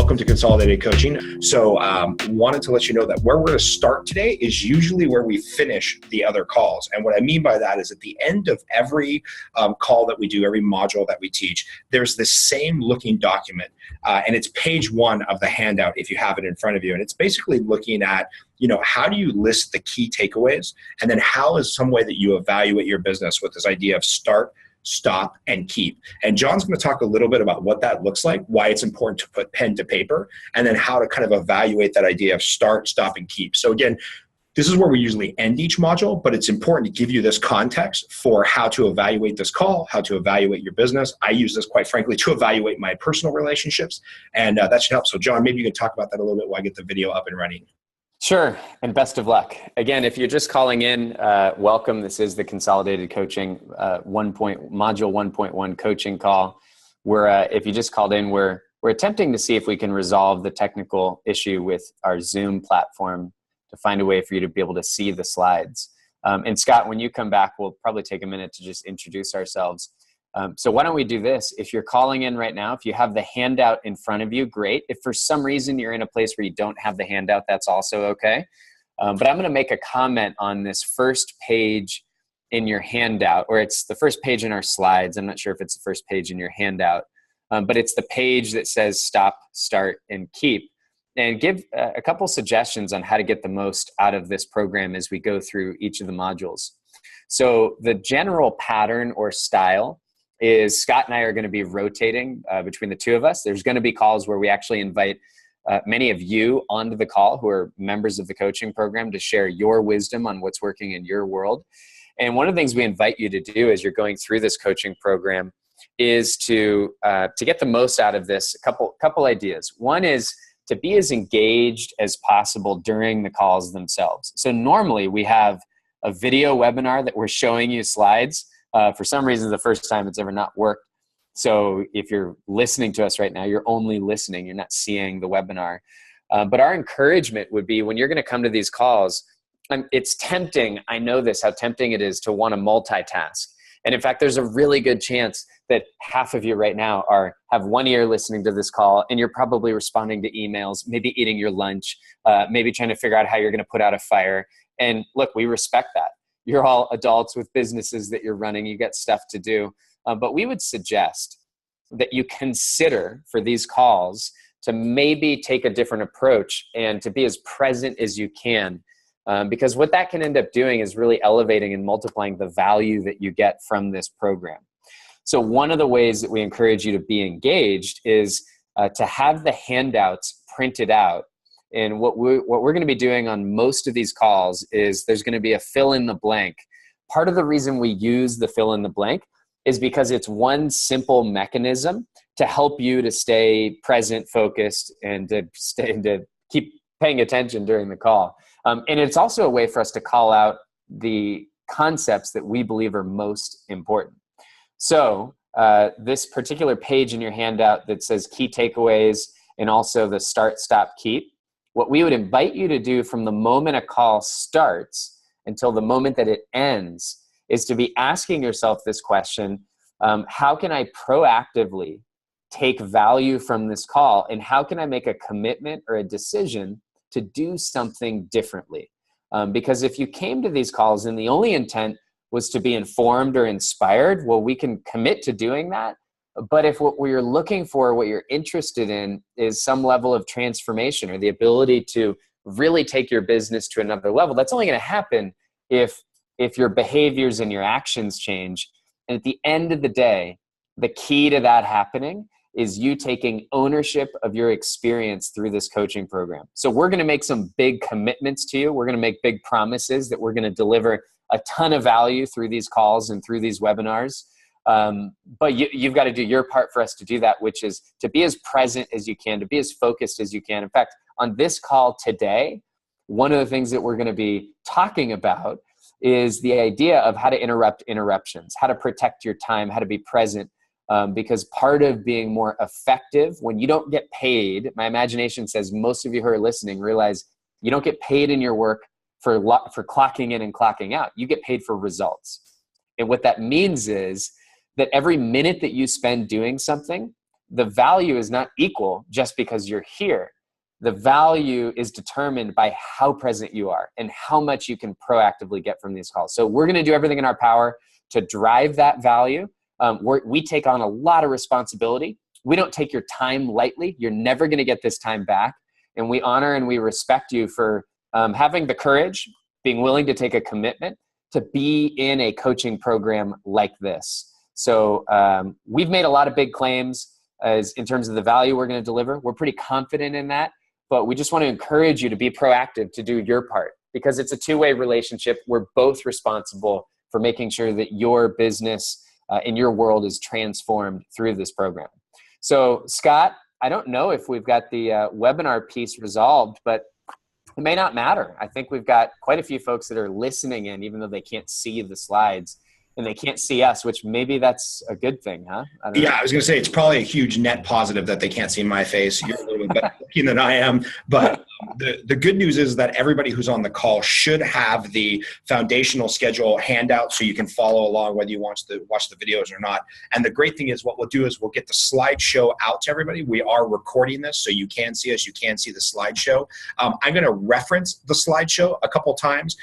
welcome to Consolidated Coaching. So wanted to let you know that where we're going to start today is usually where we finish the other calls. And what I mean by that is at the end of every call that we do, every module that we teach, there's this same looking document. And it's page 1 of the handout if you have it in front of you. And it's basically looking at, how do you list the key takeaways? And then how is some way that you evaluate your business with this idea of start, stop, and keep. And John's going to talk a little bit about what that looks like, why it's important to put pen to paper, and then how to kind of evaluate that idea of start, stop, and keep. So again, this is where we usually end each module, but it's important to give you this context for how to evaluate this call, how to evaluate your business. I use this, quite frankly, to evaluate my personal relationships, and that should help. So John, maybe you can talk about that a little bit while I get the video up and running. Sure, and best of luck. Again, if you're just calling in, welcome. This is the Consolidated Coaching Module 1.1 coaching call. If you just called in, we're attempting to see if we can resolve the technical issue with our Zoom platform to find a way for you to be able to see the slides. And Scott, when you come back, we'll probably take a minute to just introduce ourselves. So why don't we do this? If you're calling in right now, if you have the handout in front of you, great. If for some reason you're in a place where you don't have the handout, that's also okay. But I'm going to make a comment on this first page in your handout, or it's the first page in our slides. I'm not sure if it's the first page in your handout, but it's the page that says stop, start, and keep. And give a couple suggestions on how to get the most out of this program as we go through each of the modules. So the general pattern or style is Scott and I are going to be rotating between the two of us. There's going to be calls where we actually invite many of you onto the call who are members of the coaching program to share your wisdom on what's working in your world. And one of the things we invite you to do as you're going through this coaching program is to get the most out of this. A couple ideas. One is to be as engaged as possible during the calls themselves. So normally we have a video webinar that we're showing you slides. For some reason, the first time it's ever not worked. So if you're listening to us right now, you're only listening. You're not seeing the webinar. But our encouragement would be when you're going to come to these calls, it's tempting. I know this, how tempting it is to want to multitask. And in fact, there's a really good chance that half of you right now have one ear listening to this call, and you're probably responding to emails, maybe eating your lunch, maybe trying to figure out how you're going to put out a fire. And look, we respect that. You're all adults with businesses that you're running. You got stuff to do. But we would suggest that you consider for these calls to maybe take a different approach and to be as present as you can. Because what that can end up doing is really elevating and multiplying the value that you get from this program. So one of the ways that we encourage you to be engaged is to have the handouts printed out. And what we're going to be doing on most of these calls is there's going to be a fill in the blank. Part of the reason we use the fill in the blank is because it's one simple mechanism to help you to stay present, focused, and to keep paying attention during the call. And it's also a way for us to call out the concepts that we believe are most important. So this particular page in your handout that says key takeaways and also the start, stop, keep, what we would invite you to do from the moment a call starts until the moment that it ends is to be asking yourself this question, how can I proactively take value from this call, and how can I make a commitment or a decision to do something differently? Because if you came to these calls and the only intent was to be informed or inspired, well, we can commit to doing that. But if what we're looking for, what you're interested in is some level of transformation or the ability to really take your business to another level, that's only going to happen if your behaviors and your actions change. And at the end of the day, the key to that happening is you taking ownership of your experience through this coaching program. So we're going to make some big commitments to you. We're going to make big promises that we're going to deliver a ton of value through these calls and through these webinars. But you've got to do your part for us to do that, which is to be as present as you can, to be as focused as you can. In fact, on this call today, one of the things that we're going to be talking about is the idea of how to interrupt interruptions, how to protect your time, how to be present. Because part of being more effective, when you don't get paid, my imagination says most of you who are listening realize you don't get paid in your work for clocking in and clocking out. You get paid for results. And what that means is that every minute that you spend doing something the value is not equal just because you're here. The value is determined by how present you are and how much you can proactively get from these calls. So we're going to do everything in our power to drive that value. We take on a lot of responsibility. We don't take your time lightly. You're never going to get this time back. And we honor and we respect you for having the courage, being willing to take a commitment to be in a coaching program like this. So we've made a lot of big claims as in terms of the value we're going to deliver. We're pretty confident in that, but we just want to encourage you to be proactive, to do your part, because it's a two-way relationship. We're both responsible for making sure that your business in your world is transformed through this program. So Scott, I don't know if we've got the webinar piece resolved, but it may not matter. I think we've got quite a few folks that are listening in, even though they can't see the slides and they can't see us, which maybe that's a good thing, huh? I don't know. I was going to say, it's probably a huge net positive that they can't see my face. You're a little bit better looking than I am. But the good news is that everybody who's on the call should have the foundational schedule handout so you can follow along whether you watch the videos or not. And the great thing is what we'll do is we'll get the slideshow out to everybody. We are recording this so you can see us. You can see the slideshow. I'm going to reference the slideshow a couple times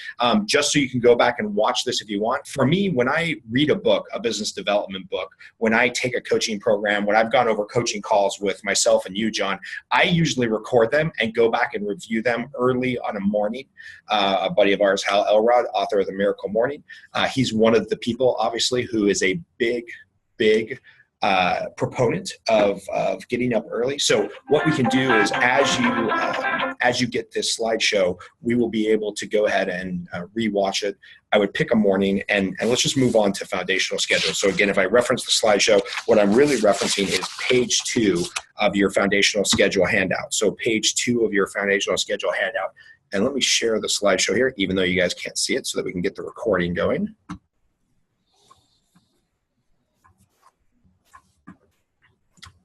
just so you can go back and watch this if you want. For me, when I read a book, a business development book, when I take a coaching program, when I've gone over coaching calls with myself and you, John, I usually record them and go back and review them early on a morning. A buddy of ours, Hal Elrod, author of The Miracle Morning, he's one of the people, obviously, who is a big proponent of getting up early. So what we can do is as you get this slideshow, we will be able to go ahead and rewatch it. I would pick a morning and let's just move on to foundational schedule. So again, if I reference the slideshow, what I'm really referencing is page 2 of your foundational schedule handout. So page 2 of your foundational schedule handout. And let me share the slideshow here, even though you guys can't see it, so that we can get the recording going.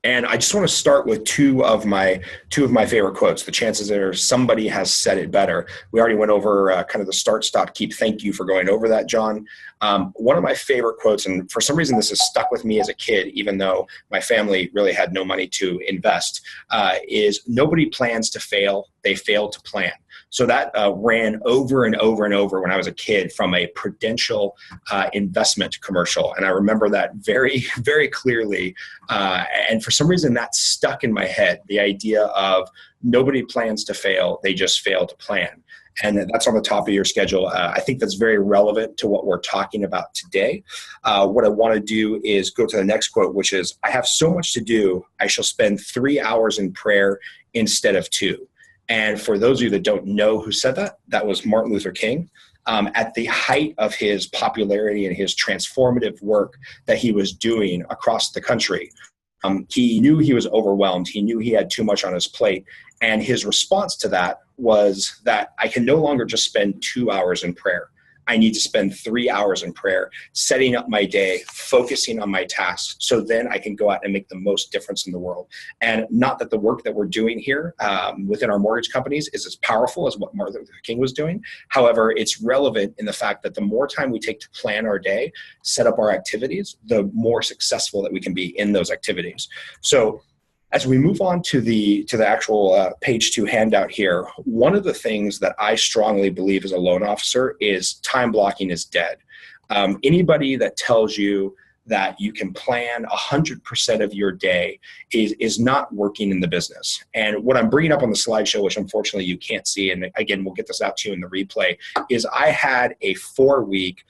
And I just want to start with two of my favorite quotes. The chances are somebody has said it better. We already went over kind of the start, stop, keep. Thank you for going over that, John. One of my favorite quotes, and for some reason this has stuck with me as a kid, even though my family really had no money to invest, is nobody plans to fail, they fail to plan. So that ran over and over and over when I was a kid from a Prudential investment commercial. And I remember that very, very clearly. And for some reason that stuck in my head, the idea of nobody plans to fail, they just fail to plan. And that's on the top of your schedule. I think that's very relevant to what we're talking about today. What I want to do is go to the next quote, which is, I have so much to do, I shall spend 3 hours in prayer instead of 2. And for those of you that don't know who said that, that was Martin Luther King. At the height of his popularity and his transformative work that he was doing across the country, he knew he was overwhelmed. He knew he had too much on his plate. And his response to that was that I can no longer just spend 2 hours in prayer. I need to spend 3 hours in prayer, setting up my day, focusing on my tasks, so then I can go out and make the most difference in the world. And not that the work that we're doing here within our mortgage companies is as powerful as what Martin Luther King was doing. However, it's relevant in the fact that the more time we take to plan our day, set up our activities, the more successful that we can be in those activities. So as we move on to the actual page 2 handout here, one of the things that I strongly believe as a loan officer is time blocking is dead. Anybody that tells you that you can plan 100% of your day is not working in the business. And what I'm bringing up on the slideshow, which unfortunately you can't see, and again, we'll get this out to you in the replay, is I had a 4-week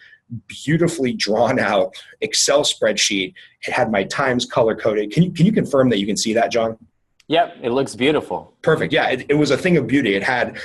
beautifully drawn out Excel spreadsheet. It had my times color coded. Can you confirm that you can see that, John? Yep, it looks beautiful. Perfect. Yeah, it was a thing of beauty. It had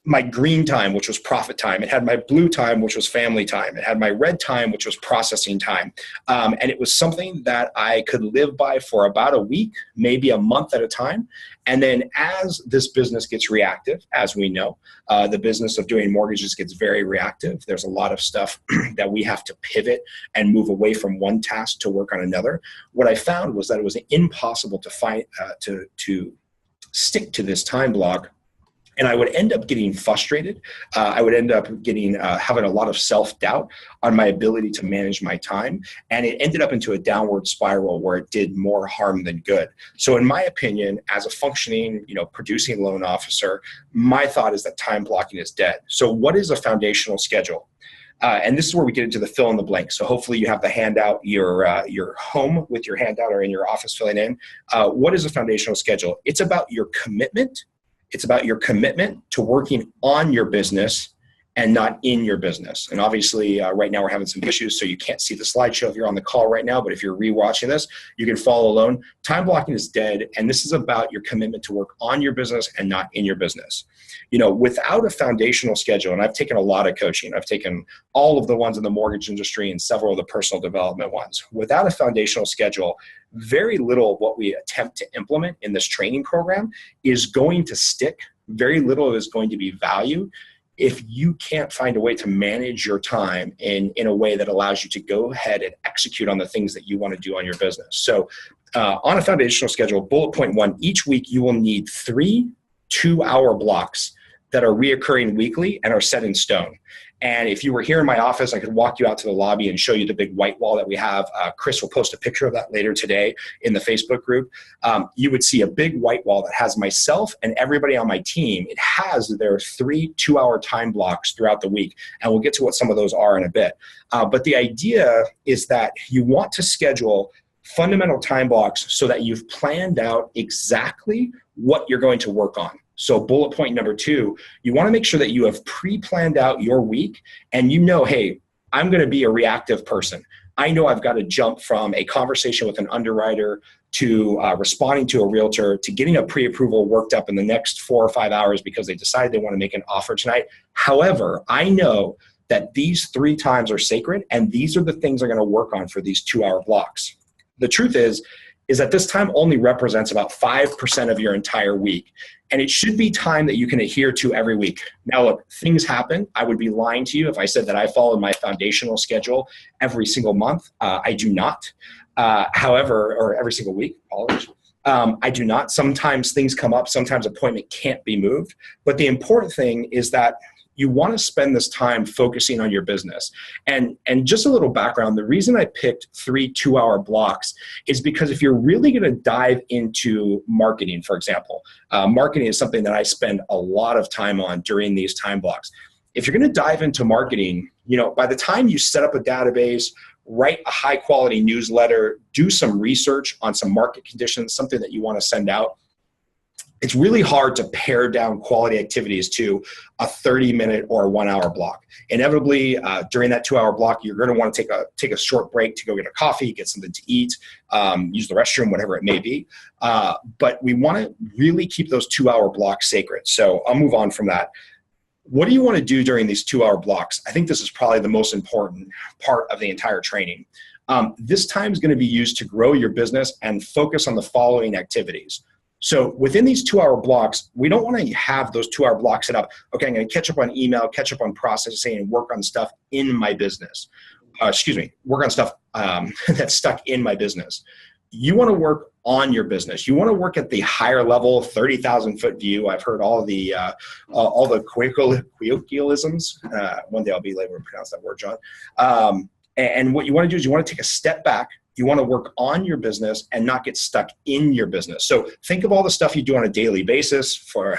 my green time, which was profit time. It had my blue time, which was family time. It had my red time, which was processing time. And it was something that I could live by for about a week, maybe a month at a time. And then as this business gets reactive, as we know, the business of doing mortgages gets very reactive. There's a lot of stuff that we have to pivot and move away from one task to work on another. What I found was that it was impossible to find to stick to this time block And I would end up getting frustrated. I would end up having a lot of self-doubt on my ability to manage my time. And it ended up into a downward spiral where it did more harm than good. So in my opinion, as a functioning, producing loan officer, my thought is that time blocking is dead. So what is a foundational schedule? And this is where we get into the fill in the blank. So hopefully you have the handout, you're home with your handout or in your office filling in. What is a foundational schedule? It's about your commitment. It's about your commitment to working on your business and not in your business. And obviously right now we're having some issues, so you can't see the slideshow if you're on the call right now, but if you're rewatching this, you can follow along. Time blocking is dead, and this is about your commitment to work on your business and not in your business. Without a foundational schedule, and I've taken a lot of coaching, I've taken all of the ones in the mortgage industry and several of the personal development ones. Without a foundational schedule, very little of what we attempt to implement in this training program is going to stick. Very little is going to be value if you can't find a way to manage your time in a way that allows you to go ahead and execute on the things that you want to do on your business. So on a foundational schedule, bullet point 1, each week you will need 3 2-hour blocks that are reoccurring weekly and are set in stone. And if you were here in my office, I could walk you out to the lobby and show you the big white wall that we have. Chris will post a picture of that later today in the Facebook group. You would see a big white wall that has myself and everybody on my team. It has their 3 2-hour time blocks throughout the week. And we'll get to what some of those are in a bit. But the idea is that you want to schedule fundamental time blocks so that you've planned out exactly what you're going to work on. So bullet point number 2, you want to make sure that you have pre-planned out your week and hey, I'm going to be a reactive person. I know I've got to jump from a conversation with an underwriter to responding to a realtor to getting a pre-approval worked up in the next 4 or 5 hours because they decided they want to make an offer tonight. However, I know that these 3 times are sacred and these are the things I'm going to work on for these 2-hour blocks. The truth is that this time only represents about 5% of your entire week. And it should be time that you can adhere to every week. Now, look, things happen. I would be lying to you if I said that I follow my foundational schedule every single month. I do not. Or every single week, apologies. I do not. Sometimes things come up. Sometimes appointment can't be moved. But the important thing is that you want to spend this time focusing on your business. And just a little background, the reason I picked 3 2-hour blocks is because if you're really going to dive into marketing, for example, marketing is something that I spend a lot of time on during these time blocks. If you're going to dive into marketing, by the time you set up a database, write a high quality newsletter, do some research on some market conditions, something that you want to send out, it's really hard to pare down quality activities to a 30-minute or a 1-hour block. Inevitably, during that 2-hour block, you're going to want to take a short break to go get a coffee, get something to eat, use the restroom, whatever it may be. But we want to really keep those 2-hour blocks sacred. So I'll move on from that. What do you want to do during these 2-hour blocks? I think this is probably the most important part of the entire training. This time is going to be used to grow your business and focus on the following activities. So within these 2-hour blocks, we don't want to have those 2-hour blocks set up. Okay, I'm going to catch up on email, catch up on processing, and work on stuff in my business. Work on stuff that's stuck in my business. You want to work on your business. You want to work at the higher level, 30,000-foot view. I've heard all the colloquialisms. One day I'll be able to pronounce that word, John. And what you want to do is you want to take a step back. You want to work on your business and not get stuck in your business. So think of all the stuff you do on a daily basis for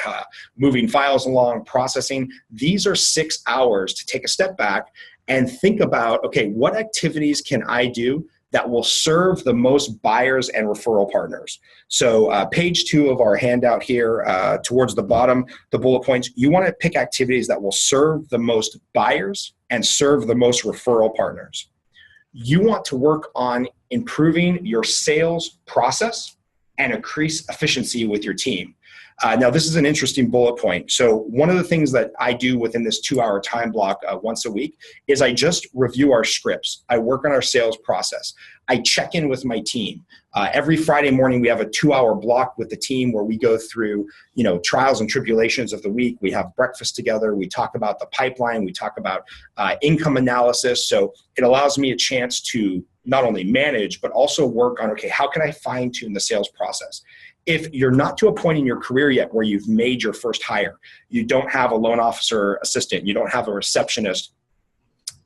moving files along, processing. These are 6 hours to take a step back and think about, okay, what activities can I do that will serve the most buyers and referral partners? So page 2 of our handout here, towards the bottom, the bullet points, you want to pick activities that will serve the most buyers and serve the most referral partners. You want to work on improving your sales process and increase efficiency with your team. Now, this is an interesting bullet point. So one of the things that I do within this 2-hour time block once a week is I just review our scripts. I work on our sales process. I check in with my team. Every Friday morning, we have a 2-hour block with the team where we go through, trials and tribulations of the week. We have breakfast together. We talk about the pipeline. We talk about income analysis. So it allows me a chance to not only manage, but also work on, okay, how can I fine tune the sales process? If you're not to a point in your career yet where you've made your first hire, you don't have a loan officer assistant, you don't have a receptionist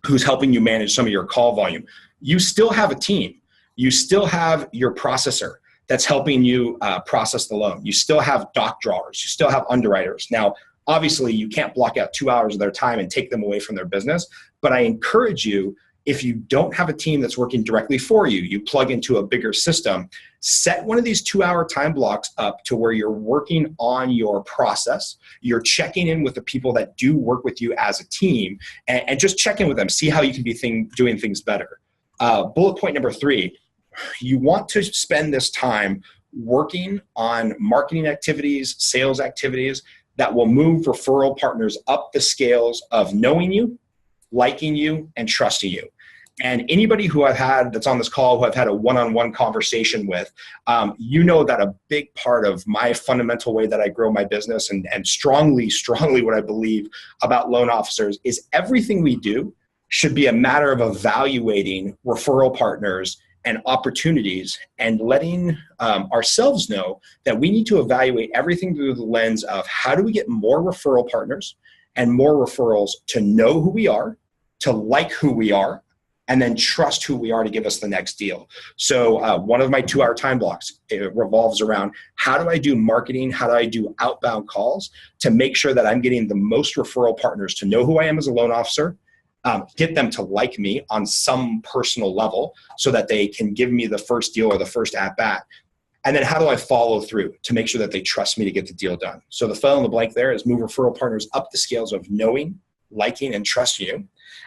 who's helping you manage some of your call volume, you still have a team. You still have your processor that's helping you process the loan. You still have doc drawers. You still have underwriters. Now, obviously, you can't block out 2 hours of their time and take them away from their business. But I encourage you, if you don't have a team that's working directly for you, you plug into a bigger system, set one of these 2-hour time blocks up to where you're working on your process. You're checking in with the people that do work with you as a team, and just check in with them, see how you can be doing things better. Bullet point number 3, you want to spend this time working on marketing activities, sales activities that will move referral partners up the scales of knowing you, liking you, and trusting you. And anybody who I've had that's on this call who I've had a one-on-one conversation with, you know that a big part of my fundamental way that I grow my business and strongly what I believe about loan officers is everything we do should be a matter of evaluating referral partners and opportunities and letting ourselves know that we need to evaluate everything through the lens of how do we get more referral partners and more referrals to know who we are, to like who we are, and then trust who we are to give us the next deal. So one of my 2-hour time blocks, it revolves around how do I do marketing, how do I do outbound calls to make sure that I'm getting the most referral partners to know who I am as a loan officer, get them to like me on some personal level so that they can give me the first deal or the first at-bat. And then how do I follow through to make sure that they trust me to get the deal done? So the fill in the blank there is move referral partners up the scales of knowing, liking, and trusting you.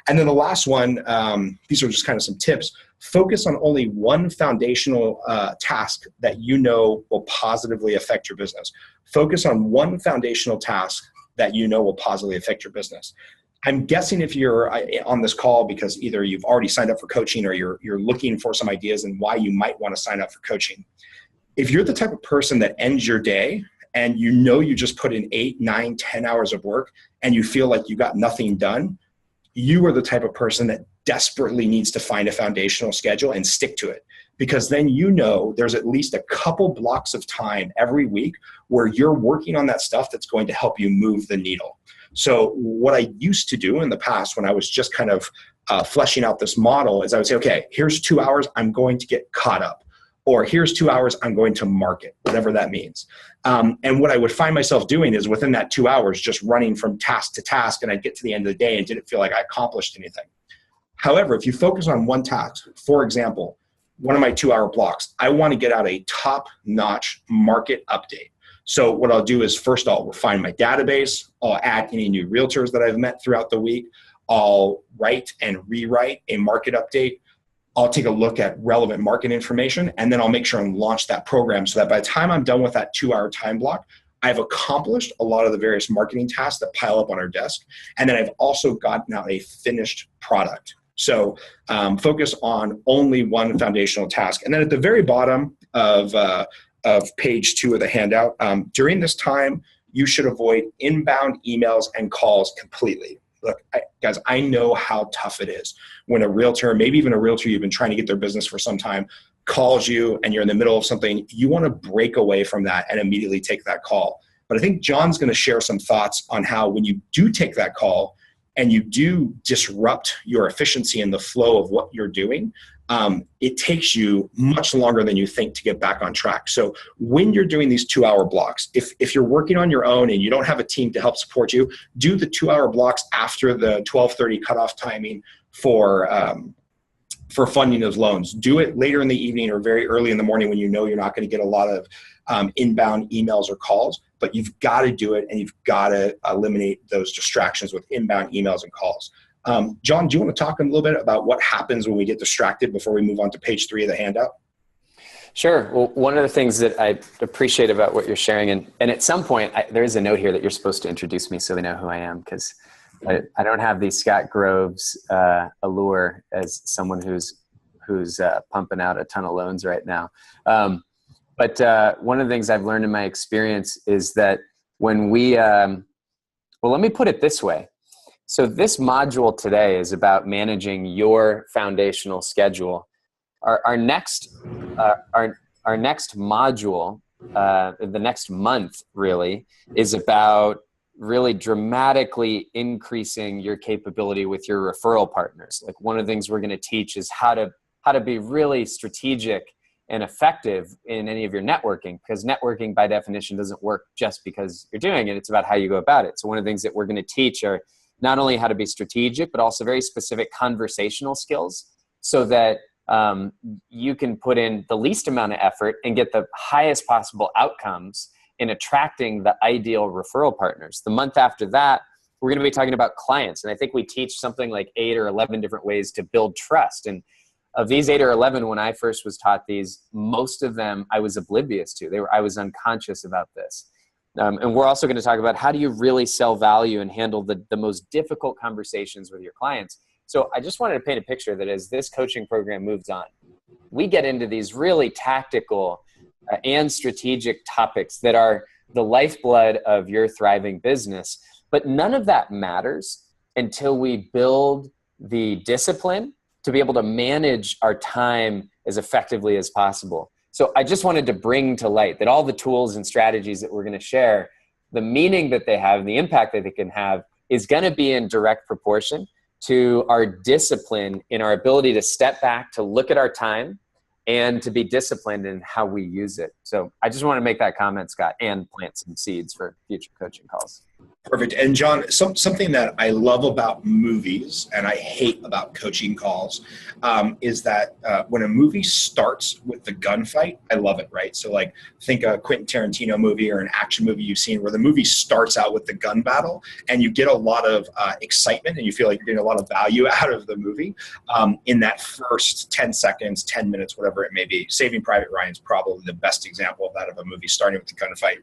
And then the last one, these are just kind of some tips. Focus on only one foundational task that you know will positively affect your business. Focus on one foundational task that you know will positively affect your business. I'm guessing if you're on this call because either you've already signed up for coaching or you're looking for some ideas and why you might want to sign up for coaching. If you're the type of person that ends your day and you know you just put in 8, 9, 10 hours of work and you feel like you got nothing done, you are the type of person that desperately needs to find a foundational schedule and stick to it. Because then you know there's at least a couple blocks of time every week where you're working on that stuff that's going to help you move the needle. So what I used to do in the past when I was just kind of fleshing out this model is I would say, okay, here's 2 hours, I'm going to get caught up. Or here's 2 hours, I'm going to market, whatever that means. And what I would find myself doing is within that 2 hours, just running from task to task, and I'd get to the end of the day and didn't feel like I accomplished anything. However, if you focus on one task, for example, one of my 2-hour blocks, I want to get out a top-notch market update. So what I'll do is first I'll refine my database. I'll add any new realtors that I've met throughout the week. I'll write and rewrite a market update. I'll take a look at relevant market information, and then I'll make sure and launch that program so that by the time I'm done with that 2-hour time block, I've accomplished a lot of the various marketing tasks that pile up on our desk. And then I've also gotten out a finished product. So focus on only one foundational task. And then at the very bottom of page 2 of the handout, during this time, you should avoid inbound emails and calls completely. Look, guys, I know how tough it is when a realtor, maybe even a realtor you've been trying to get their business for some time, calls you and you're in the middle of something. You want to break away from that and immediately take that call. But I think John's going to share some thoughts on how when you do take that call and you do disrupt your efficiency and the flow of what you're doing, it takes you much longer than you think to get back on track. So when you're doing these 2-hour blocks, if you're working on your own and you don't have a team to help support you, do the 2-hour blocks after the 12:30 cutoff timing for funding those loans. Do it later in the evening or very early in the morning when you know you're not going to get a lot of inbound emails or calls, but you've got to do it and you've got to eliminate those distractions with inbound emails and calls. John, do you want to talk a little bit about what happens when we get distracted before we move on to page 3 of the handout? Sure. Well, one of the things that I appreciate about what you're sharing, and at some point, there is a note here that you're supposed to introduce me so they know who I am, because I don't have the Scott Groves allure as someone who's pumping out a ton of loans right now. But one of the things I've learned in my experience is that when we, well, let me put it this way. So this module today is about managing your foundational schedule. Our next module the next month really is about really dramatically increasing your capability with your referral partners. Like one of the things we're going to teach is how to be really strategic and effective in any of your networking, because networking by definition doesn't work just because you're doing it. It's about how you go about it. So one of the things that we're going to teach are not only how to be strategic, but also very specific conversational skills so that you can put in the least amount of effort and get the highest possible outcomes in attracting the ideal referral partners. The month after that, we're going to be talking about clients. And I think we teach something like 8 or 11 different ways to build trust. And of these 8 or 11, when I first was taught these, most of them I was oblivious to. I was unconscious about this. And we're also going to talk about how do you really sell value and handle the most difficult conversations with your clients. So I just wanted to paint a picture that as this coaching program moves on, we get into these really tactical and strategic topics that are the lifeblood of your thriving business. But none of that matters until we build the discipline to be able to manage our time as effectively as possible. So I just wanted to bring to light that all the tools and strategies that we're going to share, the meaning that they have and the impact that they can have is going to be in direct proportion to our discipline in our ability to step back, to look at our time, and to be disciplined in how we use it. So I just want to make that comment, Scott, and plant some seeds for future coaching calls. Perfect. And John, something that I love about movies and I hate about coaching calls is that when a movie starts with the gunfight, I love it, right? So like think a Quentin Tarantino movie or an action movie you've seen where the movie starts out with the gun battle and you get a lot of excitement and you feel like you're getting a lot of value out of the movie in that first 10 seconds, 10 minutes, whatever it may be. Saving Private Ryan is probably the best example of that, of a movie starting with the gunfight.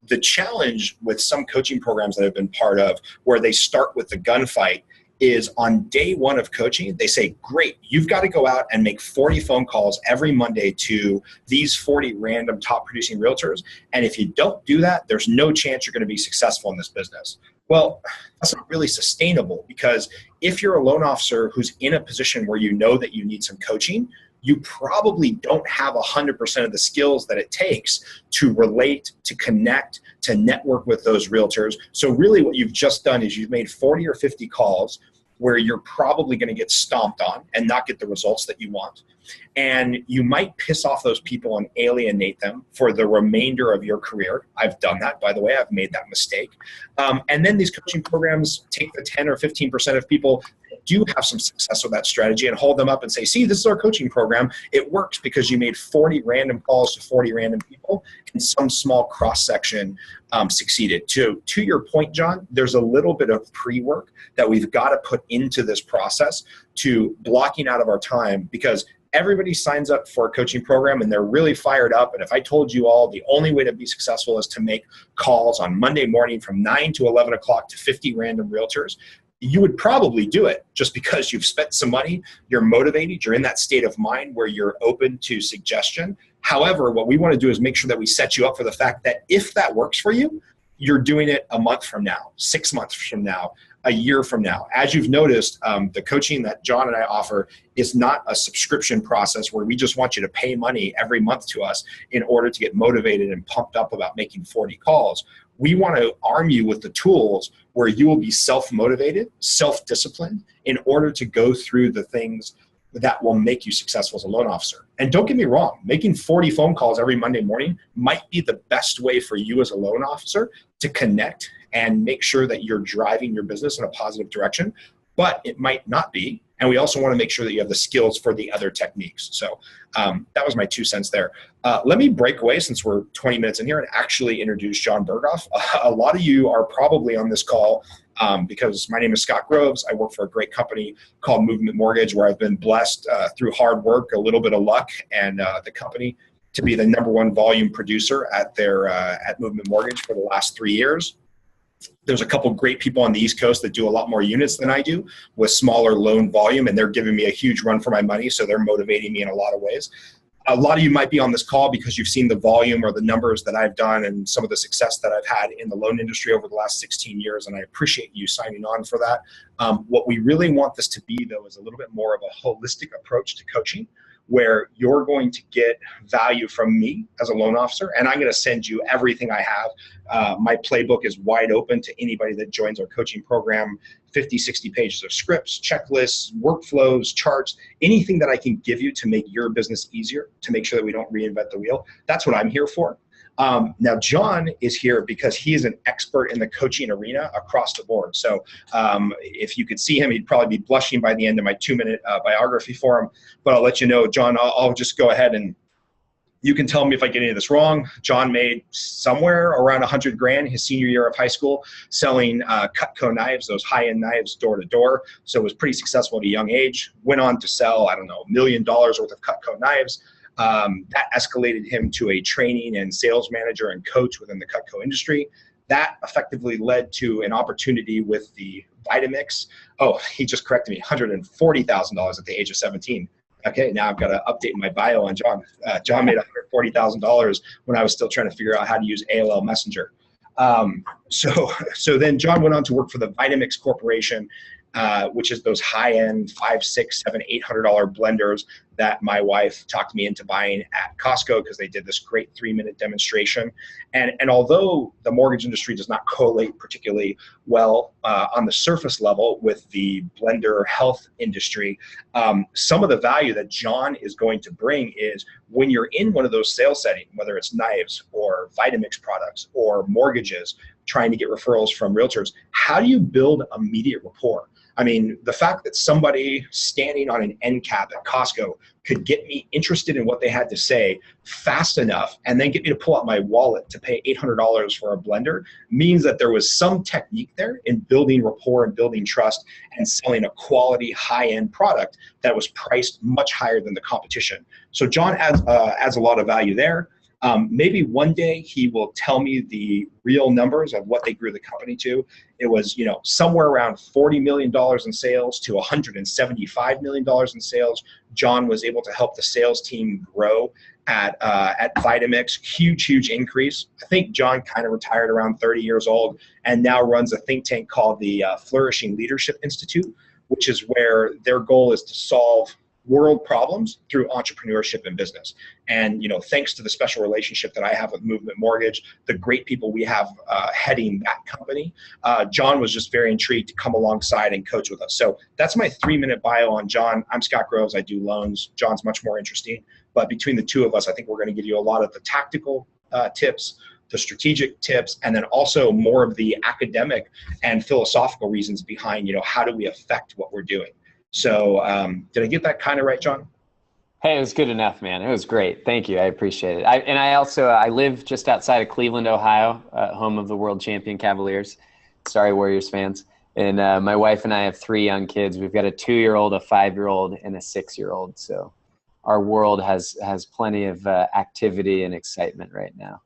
The challenge with some coaching programs that I've been part of where they start with the gunfight is on day one of coaching, they say, great, you've got to go out and make 40 phone calls every Monday to these 40 random top producing realtors. And if you don't do that, there's no chance you're going to be successful in this business. Well, that's not really sustainable, because if you're a loan officer who's in a position where you know that you need some coaching, you probably don't have 100% of the skills that it takes to relate, to connect, to network with those realtors. So really what you've just done is you've made 40 or 50 calls where you're probably going to get stomped on and not get the results that you want. And you might piss off those people and alienate them for the remainder of your career. I've done that, by the way. I've made that mistake. And then these coaching programs take the 10 or 15% of people that do have some success with that strategy and hold them up and say, see, this is our coaching program. It works because you made 40 random calls to 40 random people and some small cross-section succeeded. To your point, John, there's a little bit of pre-work that we've got to put into this process to blocking out of our time, because everybody signs up for a coaching program and they're really fired up. And if I told you all the only way to be successful is to make calls on Monday morning from 9 to 11 o'clock to 50 random realtors, you would probably do it just because you've spent some money, you're motivated, you're in that state of mind where you're open to suggestion. However, what we want to do is make sure that we set you up for the fact that if that works for you, you're doing it a month from now, 6 months from now, a year from now. As you've noticed, the coaching that John and I offer is not a subscription process where we just want you to pay money every month to us in order to get motivated and pumped up about making 40 calls. We want to arm you with the tools where you will be self-motivated, self-disciplined in order to go through the things that will make you successful as a loan officer. And don't get me wrong, making 40 phone calls every Monday morning might be the best way for you as a loan officer to connect and make sure that you're driving your business in a positive direction, but it might not be. And we also want to make sure that you have the skills for the other techniques. So that was my 2 cents there. Let me break away since we're 20 minutes in here and actually introduce Jon Berghoff. A lot of you are probably on this call because my name is Scott Groves. I work for a great company called Movement Mortgage, where I've been blessed through hard work, a little bit of luck, and the company to be the #1 volume producer at Movement Mortgage for the last 3 years. There's a couple great people on the East Coast that do a lot more units than I do with smaller loan volume, and they're giving me a huge run for my money, so they're motivating me in a lot of ways. A lot of you might be on this call because you've seen the volume or the numbers that I've done and some of the success that I've had in the loan industry over the last 16 years, and I appreciate you signing on for that. What we really want this to be, though, is a little bit more of a holistic approach to coaching, where you're going to get value from me as a loan officer, and I'm going to send you everything I have. My playbook is wide open to anybody that joins our coaching program. 50, 60 pages of scripts, checklists, workflows, charts, anything that I can give you to make your business easier, to make sure that we don't reinvent the wheel. That's what I'm here for. Now, Jon is here because he is an expert in the coaching arena across the board. So if you could see him, he'd probably be blushing by the end of my 2-minute biography for him. But I'll let you know, Jon, I'll just go ahead and you can tell me if I get any of this wrong. Jon made somewhere around 100 grand his senior year of high school selling Cutco knives, those high-end knives, door to door. So it was pretty successful at a young age. Went on to sell, I don't know, $1 million worth of Cutco knives. That escalated him to a training and sales manager and coach within the Cutco industry. That effectively led to an opportunity with the Vitamix. Oh, he just corrected me, $140,000 at the age of 17. Okay, now I've got to update my bio on Jon. Jon made $140,000 when I was still trying to figure out how to use AOL Messenger. So then Jon went on to work for the Vitamix Corporation, which is those high-end $500, $600, $700, $800 blenders that my wife talked me into buying at Costco because they did this great 3-minute demonstration. And although the mortgage industry does not correlate particularly well on the surface level with the blender health industry, some of the value that Jon is going to bring is when you're in one of those sales settings, whether it's knives or Vitamix products or mortgages, trying to get referrals from realtors, how do you build immediate rapport? I mean, the fact that somebody standing on an end cap at Costco could get me interested in what they had to say fast enough and then get me to pull out my wallet to pay $800 for a blender means that there was some technique there in building rapport and building trust and selling a quality high-end product that was priced much higher than the competition. So Jon adds a lot of value there. Maybe one day he will tell me the real numbers of what they grew the company to. It was, somewhere around $40 million in sales to $175 million in sales. Jon was able to help the sales team grow at Vitamix. Huge increase. I think Jon kind of retired around 30 years old and now runs a think tank called the Flourishing Leadership Institute, which is where their goal is to solve world problems through entrepreneurship and business. And, thanks to the special relationship that I have with Movement Mortgage, the great people we have heading that company, Jon was just very intrigued to come alongside and coach with us. So that's my 3-minute bio on Jon. I'm Scott Groves. I do loans. Jon's much more interesting. But between the two of us, I think we're going to give you a lot of the tactical tips, the strategic tips, and then also more of the academic and philosophical reasons behind, how do we affect what we're doing. So did I get that kind of right, Jon? Hey, it was good enough, man. It was great. Thank you. I appreciate it. I live just outside of Cleveland, Ohio, home of the world champion Cavaliers. Sorry, Warriors fans. And my wife and I have 3 young kids. We've got a 2-year-old, a 5-year-old, and a 6-year-old. So our world has plenty of activity and excitement right now.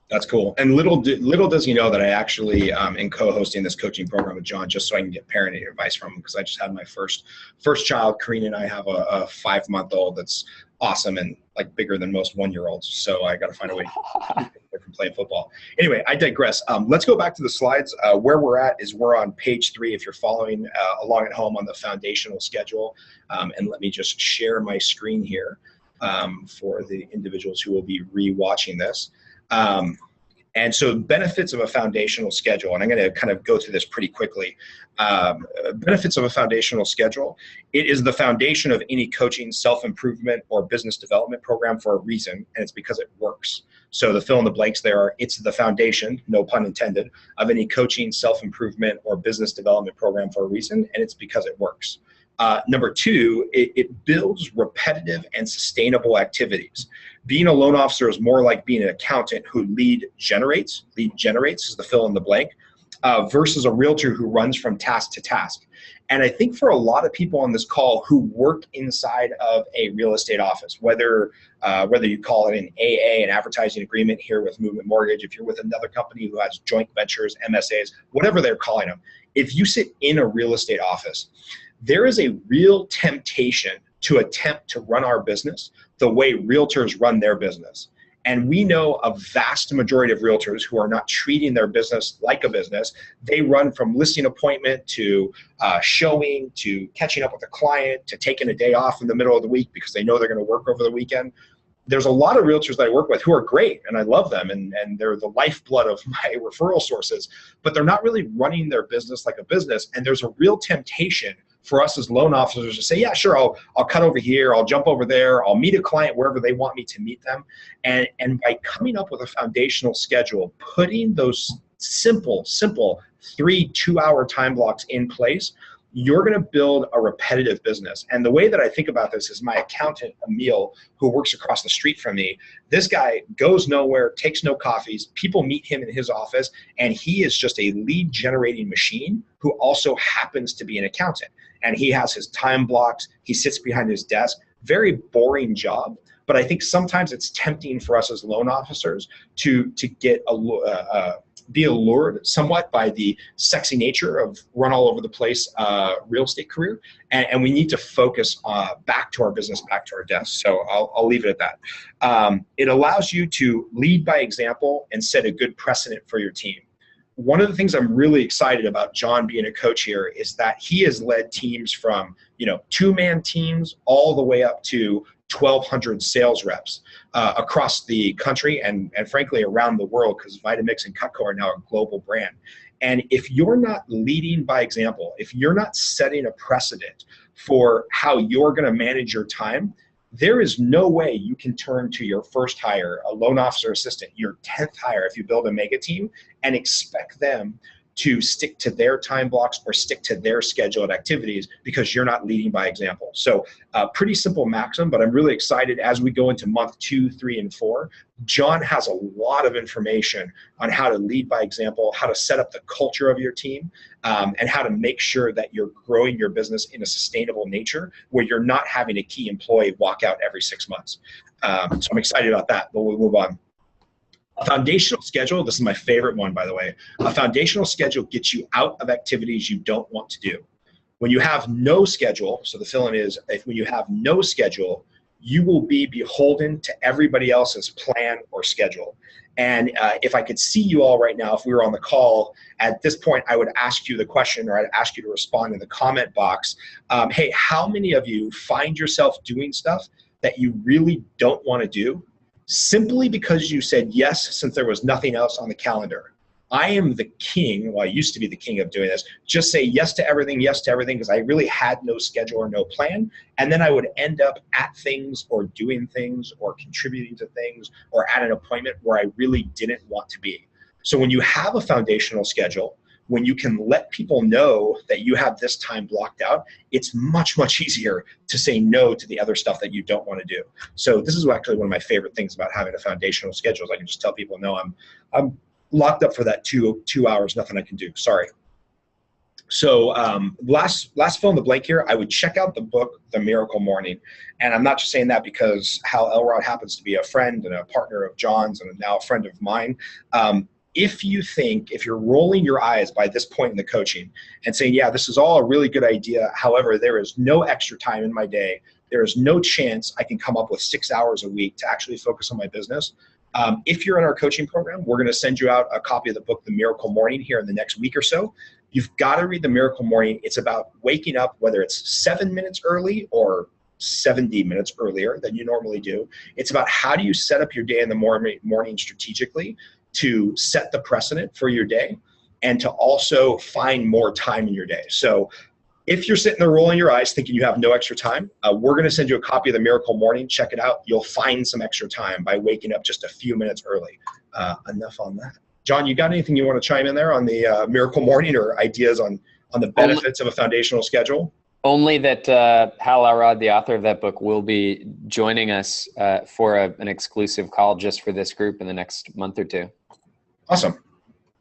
That's cool. And little does he know that I actually am co-hosting this coaching program with Jon just so I can get parenting advice from him, because I just had my first child. Karina and I have a 5-month-old that's awesome and like bigger than most 1-year-olds. So I got to find a way to keep her from playing football. Anyway, I digress. Let's go back to the slides. Where we're at is we're on page 3 if you're following along at home on the foundational schedule. And let me just share my screen here for the individuals who will be re-watching this. And so benefits of a foundational schedule, and I'm going to kind of go through this pretty quickly. Benefits of a foundational schedule: it is the foundation of any coaching, self-improvement, or business development program for a reason, and it's because it works. So the fill in the blanks there are, it's the foundation, no pun intended, of any coaching, self-improvement, or business development program for a reason, and it's because it works. Number 2, it builds repetitive and sustainable activities. Being a loan officer is more like being an accountant who lead generates is the fill in the blank, versus a realtor who runs from task to task. And I think for a lot of people on this call who work inside of a real estate office, whether you call it an AA, an advertising agreement here with Movement Mortgage, if you're with another company who has joint ventures, MSAs, whatever they're calling them, if you sit in a real estate office, there is a real temptation to attempt to run our business the way realtors run their business. And we know a vast majority of realtors who are not treating their business like a business. They run from listing appointment to showing to catching up with a client to taking a day off in the middle of the week because they know they're going to work over the weekend. There's a lot of realtors that I work with who are great and I love them and they're the lifeblood of my referral sources, but they're not really running their business like a business. And there's a real temptation for us as loan officers to say, yeah, sure, I'll cut over here, I'll jump over there, I'll meet a client wherever they want me to meet them. And by coming up with a foundational schedule, putting those simple 3 2-hour time blocks in place, you're going to build a repetitive business. And the way that I think about this is my accountant, Emil, who works across the street from me, this guy goes nowhere, takes no coffees, people meet him in his office, and he is just a lead generating machine who also happens to be an accountant. And he has his time blocks, he sits behind his desk, very boring job. But I think sometimes it's tempting for us as loan officers to get be allured somewhat by the sexy nature of run all over the place real estate career. And we need to focus back to our business, back to our desk. So I'll leave it at that. It allows you to lead by example and set a good precedent for your team. One of the things I'm really excited about Jon being a coach here is that he has led teams from, 2-man teams all the way up to 1,200 sales reps across the country and frankly around the world, because Vitamix and Cutco are now a global brand. And if you're not leading by example, if you're not setting a precedent for how you're going to manage your time, there is no way you can turn to your first hire, a loan officer assistant, your 10th hire if you build a mega team, and expect them to stick to their time blocks or stick to their scheduled activities because you're not leading by example. So pretty simple maxim, but I'm really excited as we go into month 2, 3, and 4. Jon has a lot of information on how to lead by example, how to set up the culture of your team, and how to make sure that you're growing your business in a sustainable nature where you're not having a key employee walk out every 6 months. So I'm excited about that, but we'll move on. A foundational schedule, this is my favorite one, by the way. A foundational schedule gets you out of activities you don't want to do. When you have no schedule, so the fill-in is, when you have no schedule, you will be beholden to everybody else's plan or schedule. And if I could see you all right now, if we were on the call, at this point, I would ask you the question, or I'd ask you to respond in the comment box. Hey, how many of you find yourself doing stuff that you really don't want to do simply because you said yes since there was nothing else on the calendar? I am the king, well, I used to be the king of doing this, just say yes to everything, because I really had no schedule or no plan. And then I would end up at things or doing things or contributing to things or at an appointment where I really didn't want to be. So when you have a foundational schedule, when you can let people know that you have this time blocked out, it's much, much easier to say no to the other stuff that you don't want to do. So this is actually one of my favorite things about having a foundational schedule is I can just tell people, no, I'm locked up for that two hours, nothing I can do, sorry. So last fill in the blank here, I would check out the book, The Miracle Morning. And I'm not just saying that because Hal Elrod happens to be a friend and a partner of Jon's and now a friend of mine. If you're rolling your eyes by this point in the coaching and saying, yeah, this is all a really good idea, however, there is no extra time in my day, there is no chance I can come up with 6 hours a week to actually focus on my business. If you're in our coaching program, we're going to send you out a copy of the book, The Miracle Morning, here in the next week or so. You've got to read The Miracle Morning. It's about waking up, whether it's 7 minutes early or 70 minutes earlier than you normally do. It's about how do you set up your day in the morning strategically to set the precedent for your day and to also find more time in your day. So if you're sitting there rolling your eyes thinking you have no extra time, we're going to send you a copy of The Miracle Morning. Check it out. You'll find some extra time by waking up just a few minutes early. Enough on that. Jon, you got anything you want to chime in there on the Miracle Morning or ideas on the benefits of a foundational schedule? Only that Hal Elrod, the author of that book, will be joining us for an exclusive call just for this group in the next month or two. Awesome.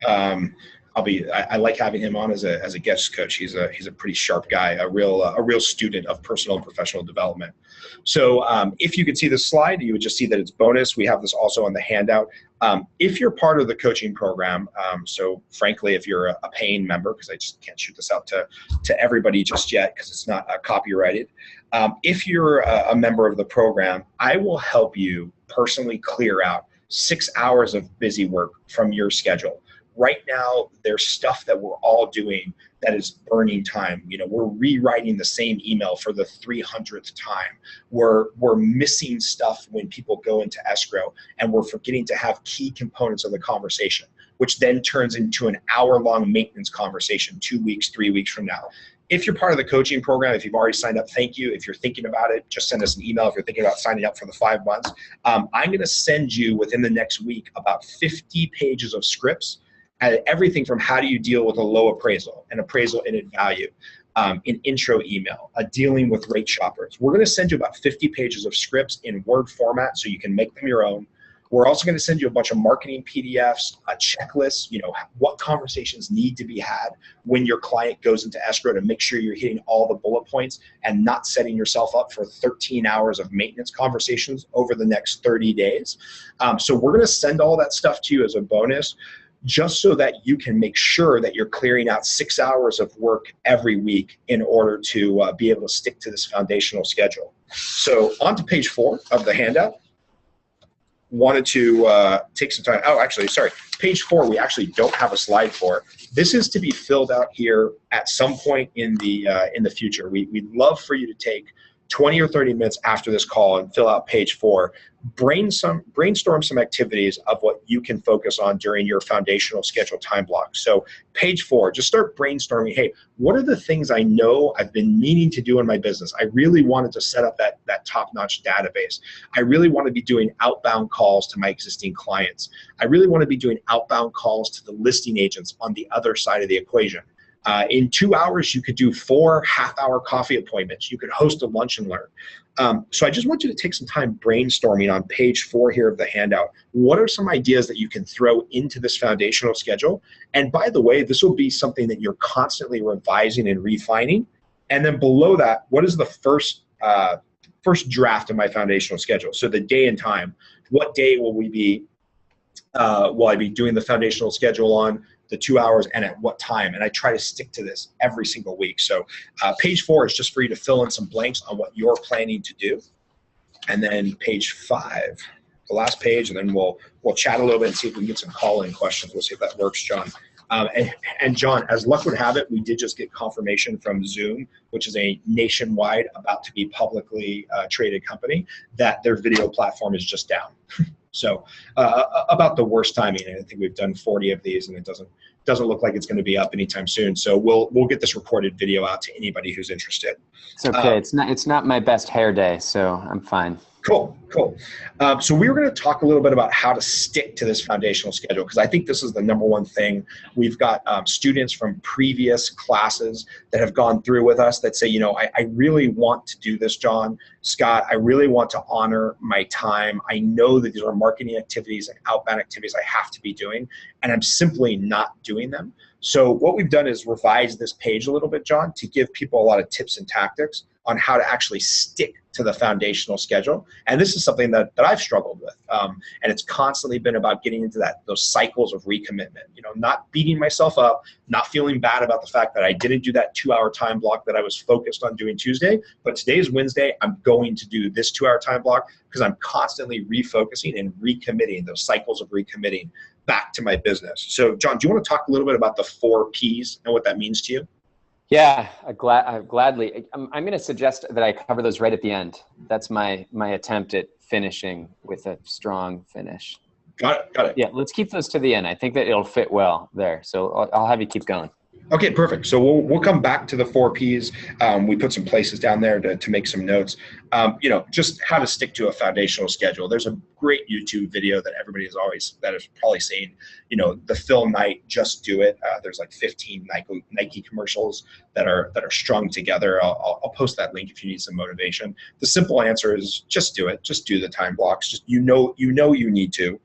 I like having him on as a guest coach. He's a pretty sharp guy, a real student of personal and professional development. So if you could see this slide, you would just see that it's bonus. We have this also on the handout. If you're part of the coaching program, so frankly, if you're a paying member, because I just can't shoot this out to everybody just yet because it's not copyrighted. If you're a member of the program, I will help you personally clear out 6 hours of busy work from your schedule. Right now, there's stuff that we're all doing that is burning time. We're rewriting the same email for the 300th time. We're missing stuff when people go into escrow, and we're forgetting to have key components of the conversation, which then turns into an hour-long maintenance conversation 2 weeks, 3 weeks from now. If you're part of the coaching program, if you've already signed up, thank you. If you're thinking about it, just send us an email. If you're thinking about signing up for the 5 months, I'm going to send you within the next week about 50 pages of scripts, everything from how do you deal with a low appraisal, an appraisal in value, an intro email, a dealing with rate shoppers. We're going to send you about 50 pages of scripts in Word format so you can make them your own. We're also going to send you a bunch of marketing PDFs, a checklist, what conversations need to be had when your client goes into escrow to make sure you're hitting all the bullet points and not setting yourself up for 13 hours of maintenance conversations over the next 30 days. So we're going to send all that stuff to you as a bonus, just so that you can make sure that you're clearing out 6 hours of work every week in order to be able to stick to this foundational schedule. So on to page 4 of the handout. Wanted to take some time. Oh, actually, sorry. Page 4, we actually don't have a slide for. This is to be filled out here at some point in the future. We'd love for you to take 20 or 30 minutes after this call and fill out page 4. Brainstorm some activities of what you can focus on during your foundational schedule time block. So page 4, just start brainstorming. Hey, what are the things I know I've been meaning to do in my business? I really wanted to set up that top-notch database. I really want to be doing outbound calls to my existing clients. I really want to be doing outbound calls to the listing agents on the other side of the equation. In 2 hours, you could do 4 half-hour coffee appointments. You could host a lunch and learn. So I just want you to take some time brainstorming on page 4 here of the handout. What are some ideas that you can throw into this foundational schedule? And by the way, this will be something that you're constantly revising and refining. And then below that, what is the first draft of my foundational schedule? So the day and time. What day will I be doing the foundational schedule on? The 2 hours, and at what time. And I try to stick to this every single week. So page 4 is just for you to fill in some blanks on what you're planning to do. And then page 5, the last page, and then we'll chat a little bit and see if we can get some call-in questions. We'll see if that works, John. And John, as luck would have it, we did just get confirmation from Zoom, which is a nationwide, about to be publicly traded company, that their video platform is just down. So about the worst timing. I think we've done 40 of these, and it doesn't look like it's going to be up anytime soon. So we'll get this recorded video out to anybody who's interested. It's okay. It's not my best hair day, so I'm fine. Cool. So we were going to talk a little bit about how to stick to this foundational schedule, because I think this is the number one thing. We've got students from previous classes that have gone through with us that say, I really want to do this, John, Scott. I really want to honor my time. I know that these are marketing activities and outbound activities I have to be doing, and I'm simply not doing them. So what we've done is revise this page a little bit, John, to give people a lot of tips and tactics on how to actually stick to the foundational schedule. And this is something that I've struggled with. And it's constantly been about getting into those cycles of recommitment, not beating myself up, not feeling bad about the fact that I didn't do that 2-hour time block that I was focused on doing Tuesday, but today is Wednesday, I'm going to do this 2-hour time block because I'm constantly refocusing and recommitting, those cycles of recommitting back to my business. So John, do you want to talk a little bit about the 4 Ps and what that means to you? Yeah, gladly. I'm going to suggest that I cover those right at the end. That's my attempt at finishing with a strong finish. Got it. Yeah, let's keep those to the end. I think that it'll fit well there. So I'll have you keep going. Okay, perfect. So we'll come back to the 4 Ps. We put some places down there to make some notes. Just how to stick to a foundational schedule. There's a great YouTube video that everybody is probably seen. The Phil Knight, Just Do It. There's like 15 Nike commercials that are strung together. I'll post that link if you need some motivation. The simple answer is just do it. Just do the time blocks. Just you need to.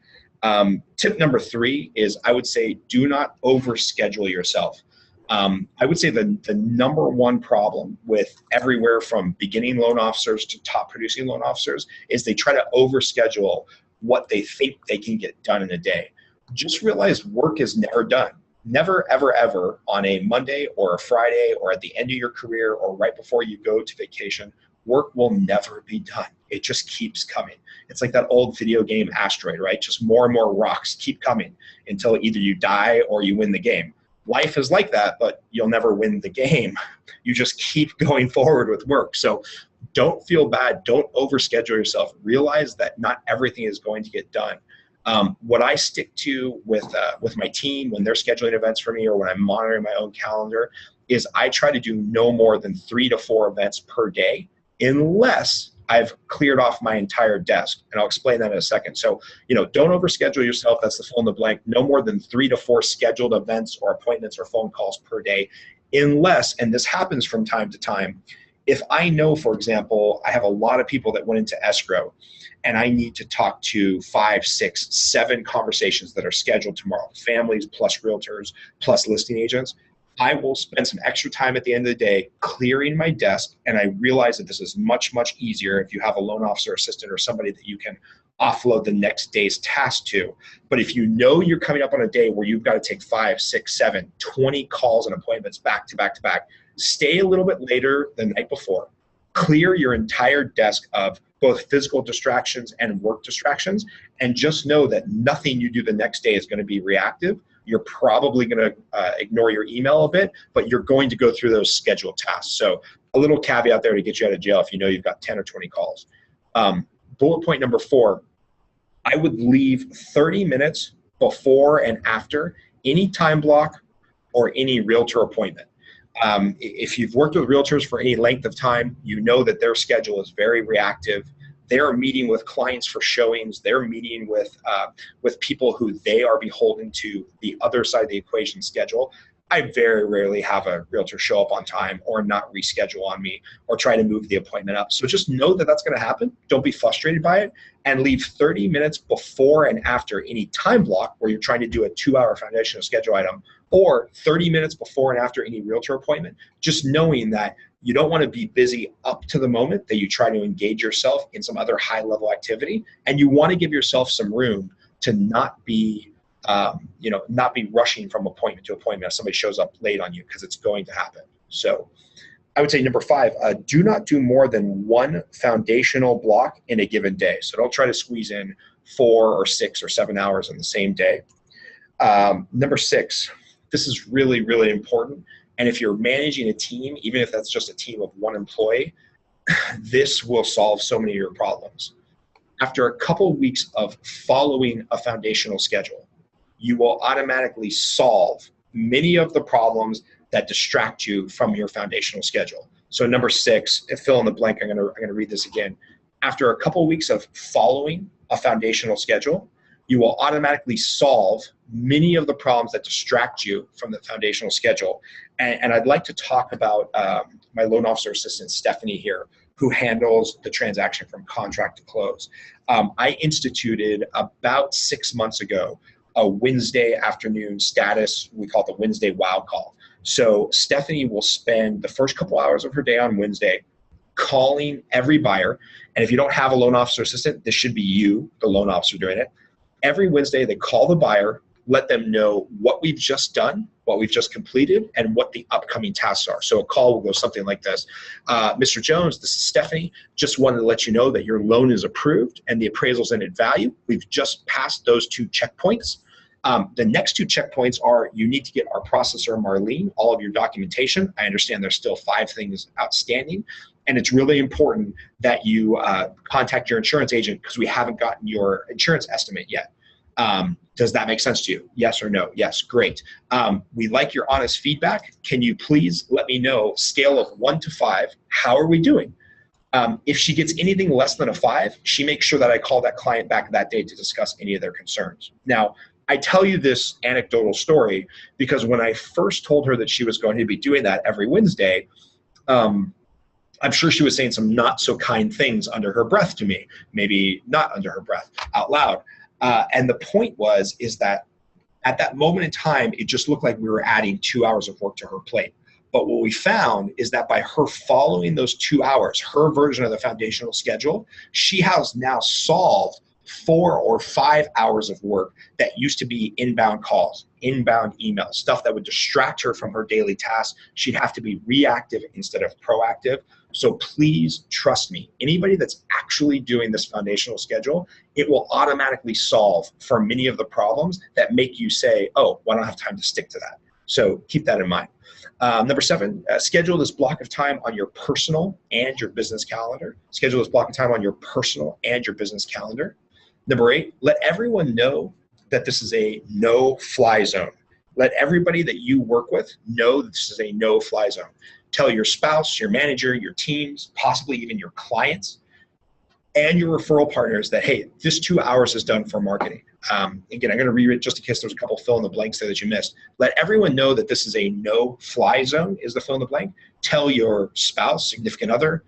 Tip number 3 is, I would say, do not overschedule yourself. I would say the number one problem with everywhere from beginning loan officers to top producing loan officers is they try to overschedule what they think they can get done in a day. Just realize work is never done. Never, ever, ever on a Monday or a Friday or at the end of your career or right before you go to vacation. work will never be done. It just keeps coming. It's like that old video game Asteroid, right? Just more and more rocks keep coming until either you die or you win the game. Life is like that, but you'll never win the game. You just keep going forward with work. So don't feel bad. Don't overschedule yourself. Realize that not everything is going to get done. What I stick to with my team when they're scheduling events for me or when I'm monitoring my own calendar is I try to do no more than 3 to 4 events per day unless I've cleared off my entire desk. And I'll explain that in a second. So, don't overschedule yourself. That's the fill in the blank. No more than 3 to 4 scheduled events or appointments or phone calls per day unless, and this happens from time to time, if I know, for example, I have a lot of people that went into escrow and I need to talk to 5, 6, 7 conversations that are scheduled tomorrow, families plus realtors plus listing agents, I will spend some extra time at the end of the day clearing my desk. And I realize that this is much, much easier if you have a loan officer assistant or somebody that you can offload the next day's task to. But if you know you're coming up on a day where you've got to take 5, 6, 7, 20 calls and appointments back to back to back, stay a little bit later the night before. Clear your entire desk of both physical distractions and work distractions, and just know that nothing you do the next day is going to be reactive. You're probably going to ignore your email a bit, but you're going to go through those scheduled tasks. So a little caveat there to get you out of jail if you know you've got 10 or 20 calls. Bullet point number 4, I would leave 30 minutes before and after any time block or any realtor appointment. If you've worked with realtors for any length of time, you know that their schedule is very reactive. They're meeting with clients for showings. They're meeting with people who they are beholden to the other side of the equation schedule. I very rarely have a realtor show up on time or not reschedule on me or try to move the appointment up. So just know that that's going to happen. Don't be frustrated by it, and leave 30 minutes before and after any time block where you're trying to do a 2-hour foundational schedule item, or 30 minutes before and after any realtor appointment, just knowing that you don't want to be busy up to the moment that you try to engage yourself in some other high-level activity, and you want to give yourself some room to not be rushing from appointment to appointment if somebody shows up late on you, because it's going to happen. So I would say number 5, do not do more than 1 foundational block in a given day. So don't try to squeeze in 4 or 6 or 7 hours in the same day. Number 6, this is really, really important. And if you're managing a team, even if that's just a team of 1 employee, this will solve so many of your problems. After a couple of weeks of following a foundational schedule, you will automatically solve many of the problems that distract you from your foundational schedule. So number 6, fill in the blank, I'm gonna read this again. After a couple of weeks of following a foundational schedule, you will automatically solve many of the problems that distract you from the foundational schedule. And I'd like to talk about my loan officer assistant, Stephanie here, who handles the transaction from contract to close. I instituted about 6 months ago a Wednesday afternoon status, we call it the Wednesday wow call. So Stephanie will spend the first couple hours of her day on Wednesday calling every buyer. And if you don't have a loan officer assistant, this should be you, the loan officer, doing it. Every Wednesday, they call the buyer, let them know what we've just done, what we've just completed, and what the upcoming tasks are. So a call will go something like this. Mr. Jones, this is Stephanie. Just wanted to let you know that your loan is approved and the appraisal's in at value. We've just passed those 2 checkpoints. The next 2 checkpoints are you need to get our processor, Marlene, all of your documentation. I understand there's still 5 things outstanding. And it's really important that you contact your insurance agent because we haven't gotten your insurance estimate yet. Does that make sense to you? Yes or no? Yes, great. We like your honest feedback. Can you please let me know, scale of 1 to 5, how are we doing? If she gets anything less than a 5, she makes sure that I call that client back that day to discuss any of their concerns. Now, I tell you this anecdotal story because when I first told her that she was going to be doing that every Wednesday, I'm sure she was saying some not so kind things under her breath to me, maybe not under her breath, out loud. And the point is that at that moment in time, it just looked like we were adding 2 hours of work to her plate. But what we found is that by her following those 2 hours, her version of the foundational schedule, she has now solved 4 or 5 hours of work that used to be inbound calls, inbound emails, stuff that would distract her from her daily tasks. She'd have to be reactive instead of proactive. So please trust me, anybody that's actually doing this foundational schedule, it will automatically solve for many of the problems that make you say, oh, well, I don't have time to stick to that. So keep that in mind. Number 7, schedule this block of time on your personal and your business calendar. Schedule this block of time on your personal and your business calendar. Number 8, let everyone know that this is a no-fly zone. Let everybody that you work with know that this is a no-fly zone. Tell your spouse, your manager, your teams, possibly even your clients, and your referral partners that, hey, this 2 hours is done for marketing. Again, I'm going to reread just in case there's a couple fill in the blanks there that you missed. Let everyone know that this is a no-fly zone is the fill in the blank. Tell your spouse, significant other,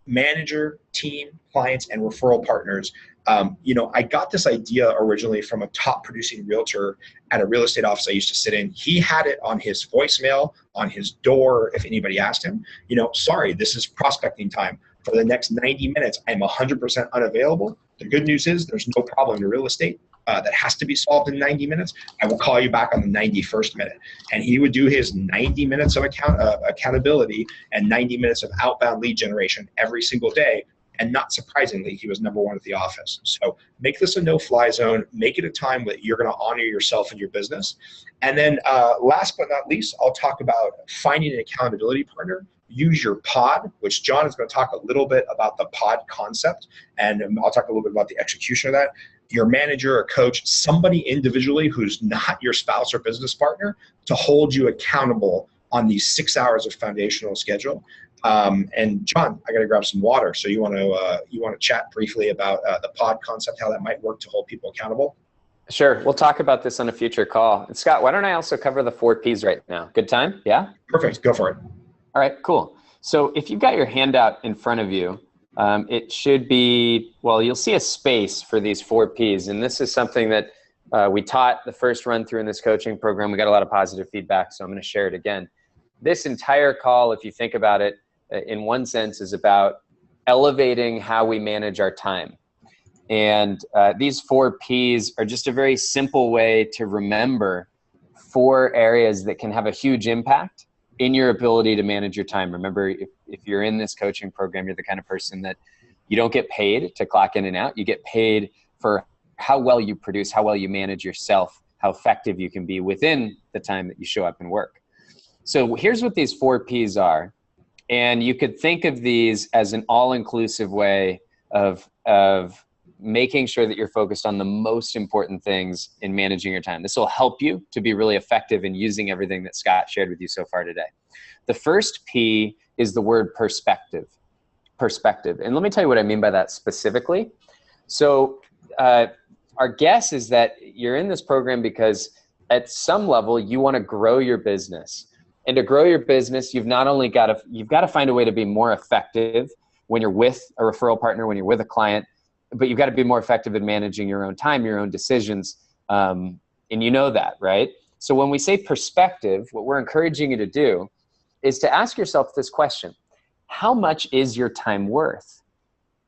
manager, team, clients, and referral partners. I got this idea originally from a top producing realtor at a real estate office I used to sit in. He had it on his voicemail, on his door, if anybody asked him, sorry, this is prospecting time. For the next 90 minutes, I'm 100% unavailable. The good news is there's no problem in real estate that has to be solved in 90 minutes. I will call you back on the 91st minute. And he would do his 90 minutes of accountability and 90 minutes of outbound lead generation every single day. And not surprisingly, he was number 1 at the office. So make this a no-fly zone. Make it a time that you're going to honor yourself and your business. And then last but not least, I'll talk about finding an accountability partner. Use your pod, which John is going to talk a little bit about the pod concept. And I'll talk a little bit about the execution of that. Your manager or coach, somebody individually who's not your spouse or business partner, to hold you accountable on these 6 hours of foundational schedule. And John, I got to grab some water. So you want to chat briefly about the pod concept, how that might work to hold people accountable? Sure. We'll talk about this on a future call. And Scott, why don't I also cover the 4 Ps right now? Good time? Yeah? Perfect. Go for it. All right, cool. So if you've got your handout in front of you, it should be, you'll see a space for these 4 Ps. And this is something that we taught the first run through in this coaching program. We got a lot of positive feedback, so I'm going to share it again. This entire call, if you think about it, in one sense, is about elevating how we manage our time. And these 4 Ps are just a very simple way to remember 4 areas that can have a huge impact in your ability to manage your time. Remember, if you're in this coaching program, you're the kind of person that you don't get paid to clock in and out. You get paid for how well you produce, how well you manage yourself, how effective you can be within the time that you show up and work. So here's what these 4 Ps are. And you could think of these as an all-inclusive way of making sure that you're focused on the most important things in managing your time. This will help you to be really effective in using everything that Scott shared with you so far today. The first P is the word perspective. Perspective. And let me tell you what I mean by that specifically. So our guess is that you're in this program because at some level you want to grow your business. And to grow your business, you've got to find a way to be more effective when you're with a referral partner, when you're with a client, but you've got to be more effective in managing your own time, your own decisions. And you know that, right? So when we say perspective, what we're encouraging you to do is to ask yourself this question: how much is your time worth?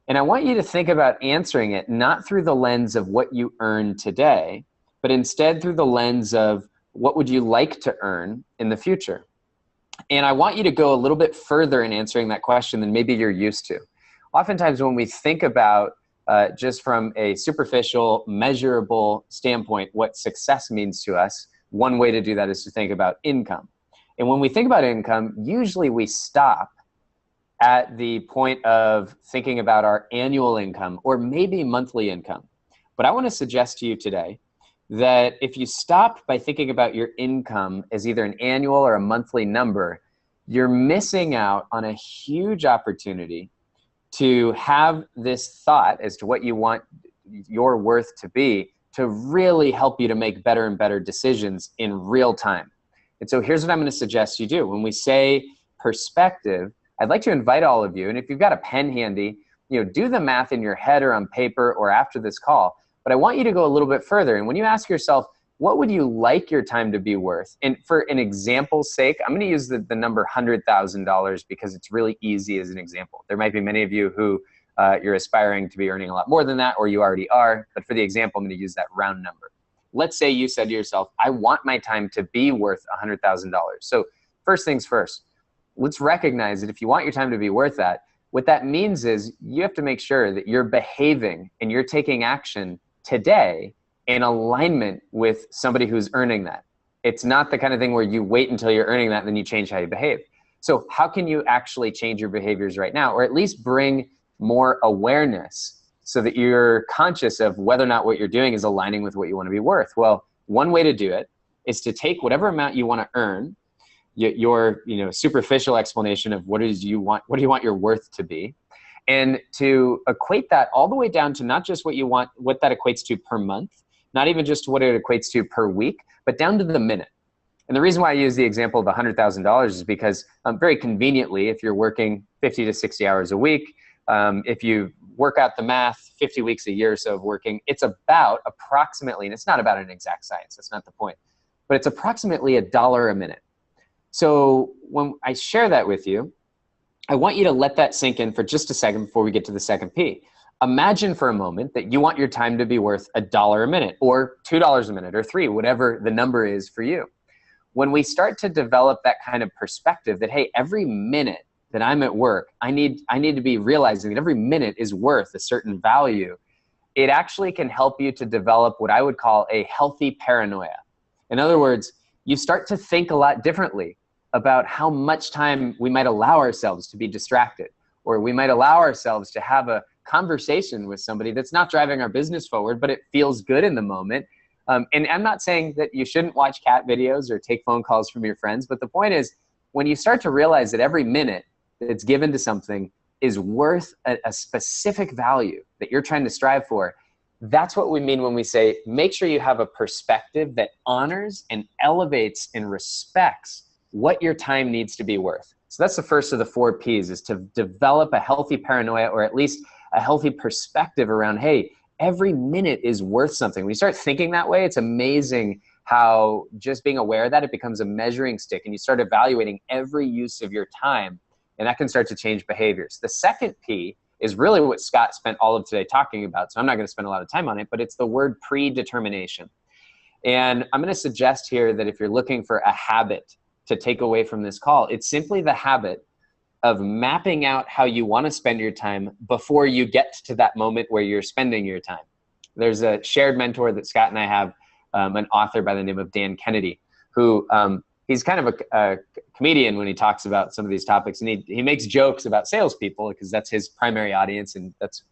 And I want you to think about answering it not through the lens of what you earn today, but instead through the lens of what would you like to earn in the future? And I want you to go a little bit further in answering that question than maybe you're used to. Oftentimes when we think about just from a superficial, measurable standpoint, what success means to us, one way to do that is to think about income. And when we think about income, usually we stop at the point of thinking about our annual income or maybe monthly income. But I want to suggest to you today that if you stop by thinking about your income as either an annual or a monthly number, you're missing out on a huge opportunity to have this thought as to what you want your worth to be, to really help you to make better and better decisions in real time. And so here's what I'm going to suggest you do. When we say perspective, I'd like to invite all of you, and if you've got a pen handy, do the math in your head or on paper or after this call. But I want you to go a little bit further. And when you ask yourself, what would you like your time to be worth? And for an example's sake, I'm going to use the number $100,000 because it's really easy as an example. There might be many of you who you're aspiring to be earning a lot more than that, or you already are. But for the example, I'm going to use that round number. Let's say you said to yourself, I want my time to be worth $100,000. So first things first, let's recognize that if you want your time to be worth that, what that means is you have to make sure that you're behaving and you're taking action today in alignment with somebody who's earning that. It's not the kind of thing where you wait until you're earning that and then you change how you behave. So how can you actually change your behaviors right now, or at least bring more awareness so that you're conscious of whether or not what you're doing is aligning with what you want to be worth? Well, one way to do it is to take whatever amount you want to earn, your superficial explanation of what do you want your worth to be, and to equate that all the way down to not just what that equates to per month, not even just what it equates to per week, but down to the minute. And the reason why I use the example of $100,000 is because very conveniently, if you're working 50 to 60 hours a week, if you work out the math, 50 weeks a year or so of working, it's about approximately, and it's not about an exact science, that's not the point, but it's approximately $1 a minute. So when I share that with you, I want you to let that sink in for just a second before we get to the second P. Imagine for a moment that you want your time to be worth $1 a minute, or $2 a minute, or $3, whatever the number is for you. When we start to develop that kind of perspective that, hey, every minute that I'm at work, I need to be realizing that every minute is worth a certain value, it actually can help you to develop what I would call a healthy paranoia. In other words, you start to think a lot differently about how much time we might allow ourselves to be distracted, or we might allow ourselves to have a conversation with somebody that's not driving our business forward, but it feels good in the moment. And I'm not saying that you shouldn't watch cat videos or take phone calls from your friends, but the point is, when you start to realize that every minute that's given to something is worth a specific value that you're trying to strive for, that's what we mean when we say, make sure you have a perspective that honors and elevates and respects what your time needs to be worth. So that's the first of the 4 Ps, is to develop a healthy paranoia, or at least a healthy perspective around, hey, every minute is worth something. When you start thinking that way, it's amazing how just being aware of that, it becomes a measuring stick, and you start evaluating every use of your time, and that can start to change behaviors. The second P is really what Scott spent all of today talking about, so I'm not going to spend a lot of time on it, but it's the word predetermination. And I'm going to suggest here that if you're looking for a habit to take away from this call, it's simply the habit of mapping out how you want to spend your time before you get to that moment where you're spending your time. There's a shared mentor that Scott and I have, an author by the name of Dan Kennedy, who he's kind of a comedian when he talks about some of these topics, and he makes jokes about salespeople because that's his primary audience, and that's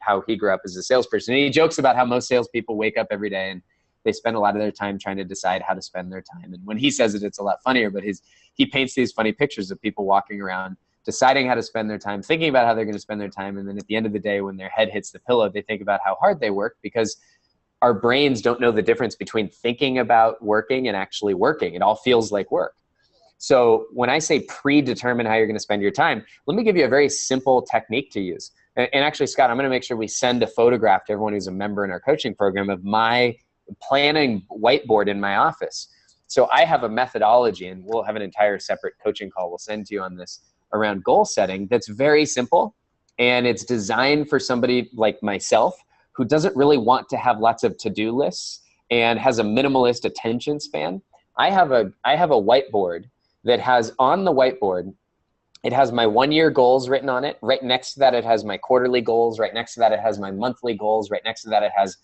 how he grew up as a salesperson. And he jokes about how most salespeople wake up every day and they spend a lot of their time trying to decide how to spend their time. And when he says it, it's a lot funnier, but he paints these funny pictures of people walking around, deciding how to spend their time, thinking about how they're going to spend their time. And then at the end of the day, when their head hits the pillow, they think about how hard they work, because our brains don't know the difference between thinking about working and actually working. It all feels like work. So when I say predetermine how you're going to spend your time, let me give you a very simple technique to use. And actually, Scott, I'm going to make sure we send a photograph to everyone who's a member in our coaching program of my planning whiteboard in my office. So I have a methodology, and we'll have an entire separate coaching call we'll send to you on this, around goal setting, that's very simple, and it's designed for somebody like myself who doesn't really want to have lots of to-do lists and has a minimalist attention span. I have a whiteboard that has, on the whiteboard, it has my 1-year goals written on it. Right next to that, it has my quarterly goals. Right next to that, it has my monthly goals. Right next to that, it has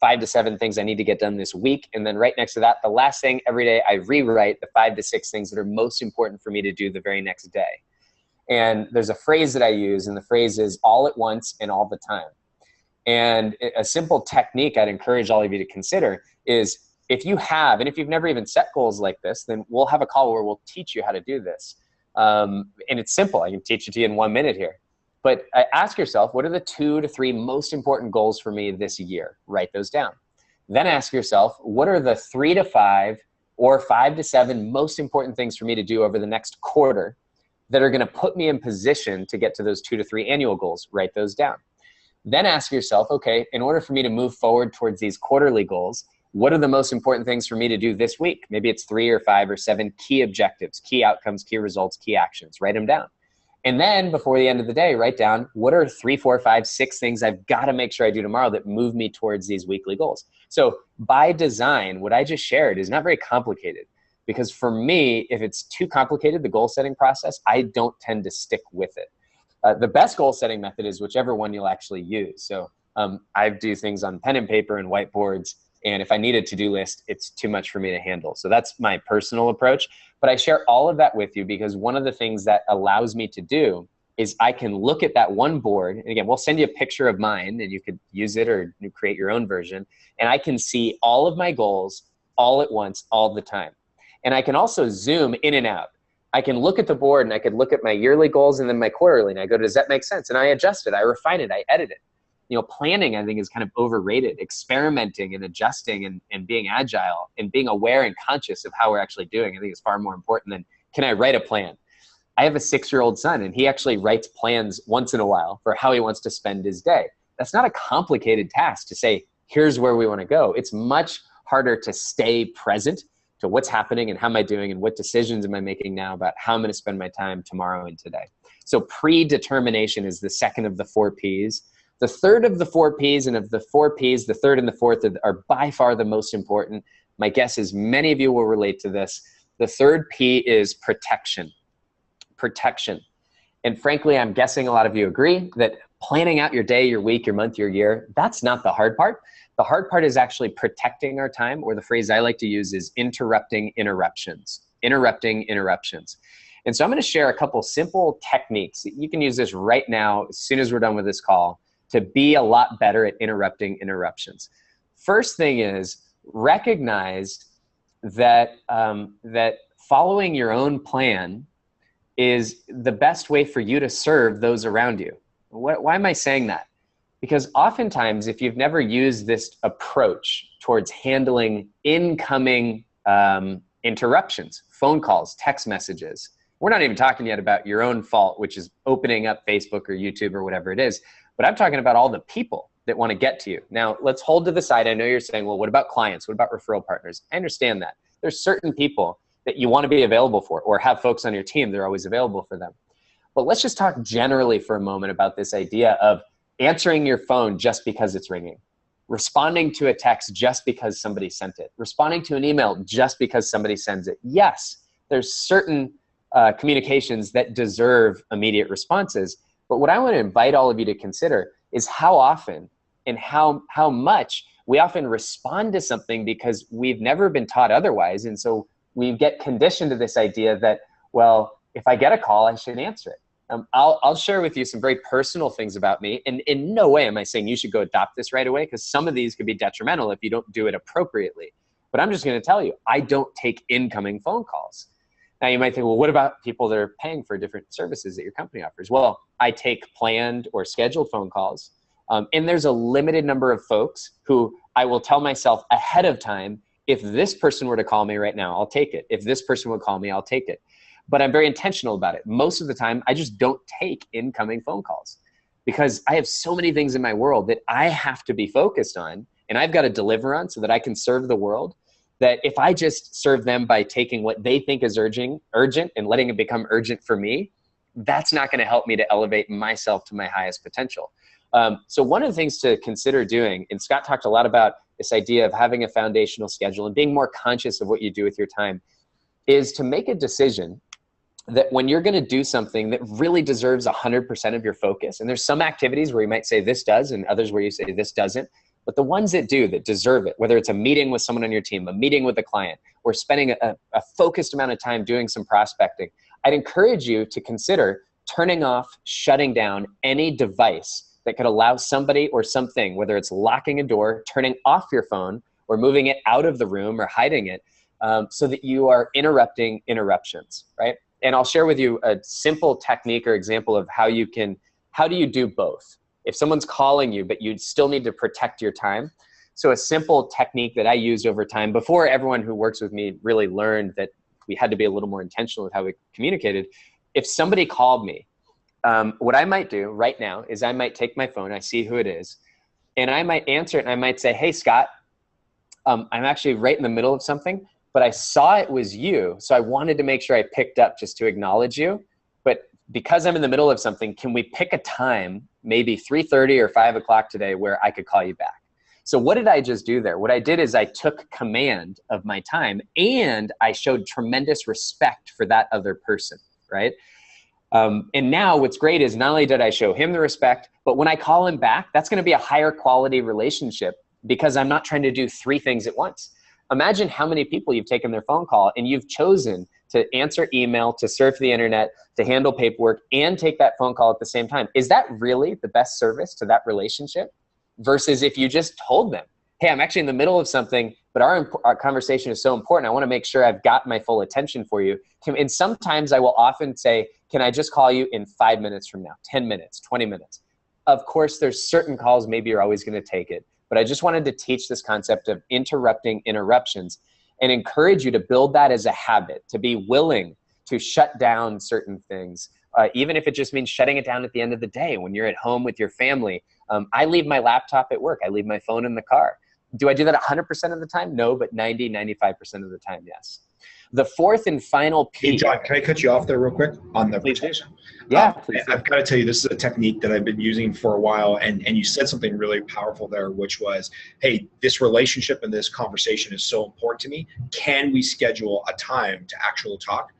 5 to 7 things I need to get done this week. And then right next to that, the last thing, every day I rewrite the 5 to 6 things that are most important for me to do the very next day. And there's a phrase that I use, and the phrase is all at once and all the time. And a simple technique I'd encourage all of you to consider is, if you have, and if you've never even set goals like this, then we'll have a call where we'll teach you how to do this. And it's simple. I can teach it to you in 1 minute here. But ask yourself, what are the 2 to 3 most important goals for me this year? Write those down. Then ask yourself, what are the 3 to 5 or 5 to 7 most important things for me to do over the next quarter that are going to put me in position to get to those 2 to 3 annual goals? Write those down. Then ask yourself, okay, in order for me to move forward towards these quarterly goals, what are the most important things for me to do this week? Maybe it's 3 or 5 or 7 key objectives, key outcomes, key results, key actions. Write them down. And then before the end of the day, write down what are 3, 4, 5, 6 things I've got to make sure I do tomorrow that move me towards these weekly goals. So by design, what I just shared is not very complicated, because for me, if it's too complicated, the goal setting process, I don't tend to stick with it. The best goal setting method is whichever one you'll actually use. So I do things on pen and paper and whiteboards. And if I need a to-do list, it's too much for me to handle. So that's my personal approach. But I share all of that with you because one of the things that allows me to do is I can look at that one board. And again, we'll send you a picture of mine and you could use it or create your own version. And I can see all of my goals all at once, all the time. And I can also zoom in and out. I can look at the board and I could look at my yearly goals and then my quarterly. And I go, does that make sense? And I adjust it, I refine it, I edit it. Planning, I think, is kind of overrated. Experimenting and adjusting and being agile and being aware and conscious of how we're actually doing, I think is far more important than, can I write a plan? I have a 6-year-old son and he actually writes plans once in a while for how he wants to spend his day. That's not a complicated task to say, here's where we want to go. It's much harder to stay present to what's happening and how am I doing and what decisions am I making now about how I'm going to spend my time tomorrow and today. So predetermination is the second of the 4 Ps. The third of the 4 Ps, and of the 4 Ps, the third and the fourth are by far the most important. My guess is many of you will relate to this. The third P is protection. Protection. And frankly, I'm guessing a lot of you agree that planning out your day, your week, your month, your year, that's not the hard part. The hard part is actually protecting our time, or the phrase I like to use is interrupting interruptions. Interrupting interruptions. And so I'm going to share a couple simple techniques. You can use this right now as soon as we're done with this call to be a lot better at interrupting interruptions. First thing is recognize that, that following your own plan is the best way for you to serve those around you. Why am I saying that? Because oftentimes, if you've never used this approach towards handling incoming interruptions, phone calls, text messages, we're not even talking yet about your own fault, which is opening up Facebook or YouTube or whatever it is. But I'm talking about all the people that want to get to you. Now, let's hold to the side. I know you're saying, well, what about clients? What about referral partners? I understand that. There's certain people that you want to be available for or have folks on your team. They're always available for them. But let's just talk generally for a moment about this idea of answering your phone just because it's ringing, responding to a text just because somebody sent it, responding to an email just because somebody sends it. Yes, there's certain communications that deserve immediate responses. But what I want to invite all of you to consider is how often and how much we often respond to something because we've never been taught otherwise. And so we get conditioned to this idea that, well, if I get a call, I should answer it. I'll share with you some very personal things about me. And in no way am I saying you should go adopt this right away, because some of these could be detrimental if you don't do it appropriately. But I'm just going to tell you, I don't take incoming phone calls. Now you might think, well, what about people that are paying for different services that your company offers? Well, I take planned or scheduled phone calls. And there's a limited number of folks who I will tell myself ahead of time, if this person were to call me right now, I'll take it. If this person would call me, I'll take it. But I'm very intentional about it. Most of the time, I just don't take incoming phone calls because I have so many things in my world that I have to be focused on and I've got to deliver on so that I can serve the world. That if I just serve them by taking what they think is urgent and letting it become urgent for me, that's not going to help me to elevate myself to my highest potential. So one of the things to consider doing, and Scott talked a lot about this idea of having a foundational schedule and being more conscious of what you do with your time, is to make a decision that when you're going to do something that really deserves 100% of your focus, and there's some activities where you might say this does and others where you say this doesn't, but the ones that do, that deserve it, whether it's a meeting with someone on your team, a meeting with a client, or spending a focused amount of time doing some prospecting, I'd encourage you to consider turning off, shutting down any device that could allow somebody or something, whether it's locking a door, turning off your phone, or moving it out of the room or hiding it, so that you are interrupting interruptions, right? And I'll share with you a simple technique or example of how do you do both? If someone's calling you, but you still need to protect your time. So a simple technique that I used over time before everyone who works with me really learned that we had to be a little more intentional with how we communicated. If somebody called me, what I might do right now is I might take my phone, I see who it is, and I might answer it and I might say, hey, Scott, I'm actually right in the middle of something, but I saw it was you. So I wanted to make sure I picked up just to acknowledge you. But because I'm in the middle of something, can we pick a time, maybe 3:30 or 5 o'clock today, where I could call you back? So what did I just do there? What I did is I took command of my time, and I showed tremendous respect for that other person, right? And now what's great is not only did I show him the respect, but when I call him back, that's going to be a higher quality relationship because I'm not trying to do 3 things at once. Imagine how many people you've taken their phone call and you've chosen to answer email, to surf the internet, to handle paperwork, and take that phone call at the same time. Is that really the best service to that relationship? Versus if you just told them, hey, I'm actually in the middle of something, but our conversation is so important. I want to make sure I've got my full attention for you. And sometimes I will often say, can I just call you in 5 minutes from now, 10 minutes, 20 minutes? Of course, there's certain calls, maybe you're always going to take it. But I just wanted to teach this concept of interrupting interruptions and encourage you to build that as a habit, to be willing to shut down certain things, even if it just means shutting it down at the end of the day when you're at home with your family. I leave my laptop at work. I leave my phone in the car. Do I do that 100% of the time? No, but 90, 95% of the time, yes. The fourth and final P. Hey, John, can I cut you off there real quick on the protection? Yeah, I've got to tell you, this is a technique that I've been using for a while, and you said something really powerful there, which was, hey, this relationship and this conversation is so important to me. Can we schedule a time to actually talk?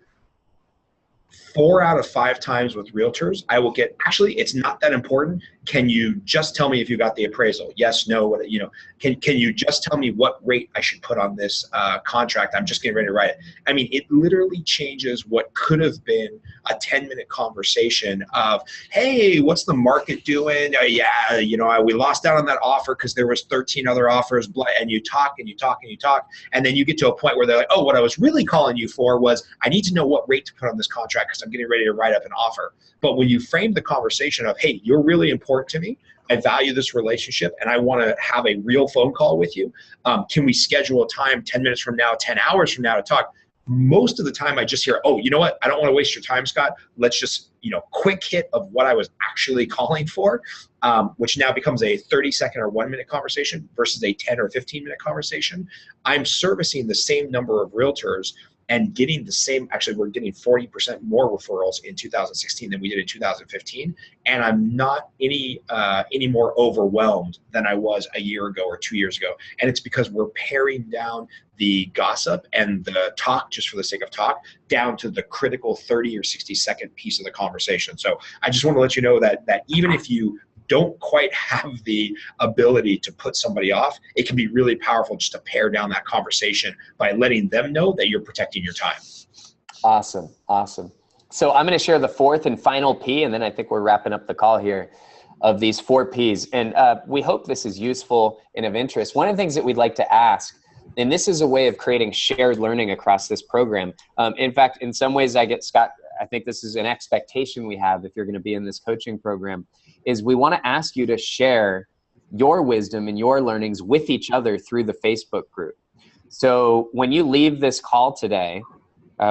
4 out of 5 times with realtors, I will get, actually, it's not that important. Can you just tell me if you got the appraisal? Yes, no, what, you know, can you just tell me what rate I should put on this contract? I'm just getting ready to write it. I mean, it literally changes what could have been a 10-minute conversation of, hey, what's the market doing? Yeah, you know, we lost out on that offer because there was 13 other offers, and you talk and you talk and you talk. And then you get to a point where they're like, oh, what I was really calling you for was I need to know what rate to put on this contract because I'm getting ready to write up an offer. But when you frame the conversation of, hey, you're really important to me, I value this relationship, and I want to have a real phone call with you. Can we schedule a time 10 minutes from now, 10 hours from now to talk? Most of the time I just hear, oh, you know what? I don't want to waste your time, Scott. Let's just, you know, quick hit of what I was actually calling for, which now becomes a 30-second or 1-minute conversation versus a 10 or 15-minute conversation. I'm servicing the same number of realtors and getting the same, actually we're getting 40% more referrals in 2016 than we did in 2015. And I'm not any more overwhelmed than I was a year ago or 2 years ago. And it's because we're paring down the gossip and the talk just for the sake of talk down to the critical 30 or 60-second piece of the conversation. So I just want to let you know that even if you don't quite have the ability to put somebody off, it can be really powerful just to pare down that conversation by letting them know that you're protecting your time. Awesome. Awesome. So I'm going to share the fourth and final P, and then I think we're wrapping up the call here of these 4 Ps. And we hope this is useful and of interest. One of the things that we'd like to ask, and this is a way of creating shared learning across this program. In fact, in some ways Scott, I think this is an expectation we have if you're going to be in this coaching program, is we want to ask you to share your wisdom and your learnings with each other through the Facebook group. So when you leave this call today,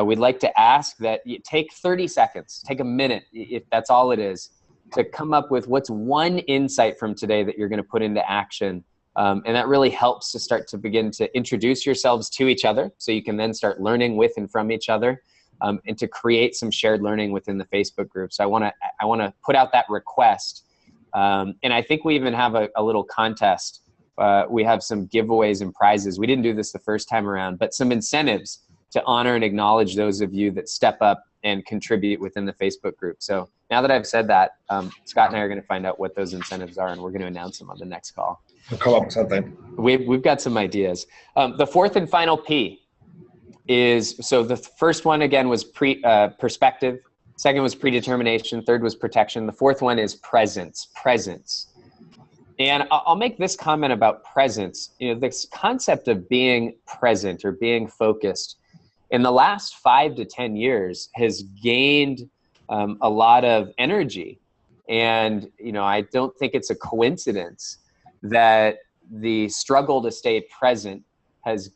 we'd like to ask that you take 30 seconds, take a minute, if that's all it is, to come up with what's one insight from today that you're going to put into action. And that really helps to start to begin to introduce yourselves to each other so you can then start learning with and from each other. And to create some shared learning within the Facebook group. So I want to put out that request. And I think we even have a little contest. We have some giveaways and prizes. We didn't do this the first time around, but some incentives to honor and acknowledge those of you that step up and contribute within the Facebook group. So now that I've said that, Scott and I are going to find out what those incentives are, and we're going to announce them on the next call. We'll come up with something. We've got some ideas. The fourth and final P is, so the first one again was perspective, second was predetermination, third was protection, the fourth one is presence. And I'll make this comment about presence. You know, this concept of being present or being focused in the last 5 to 10 years has gained a lot of energy. And, you know, I don't think it's a coincidence that the struggle to stay present has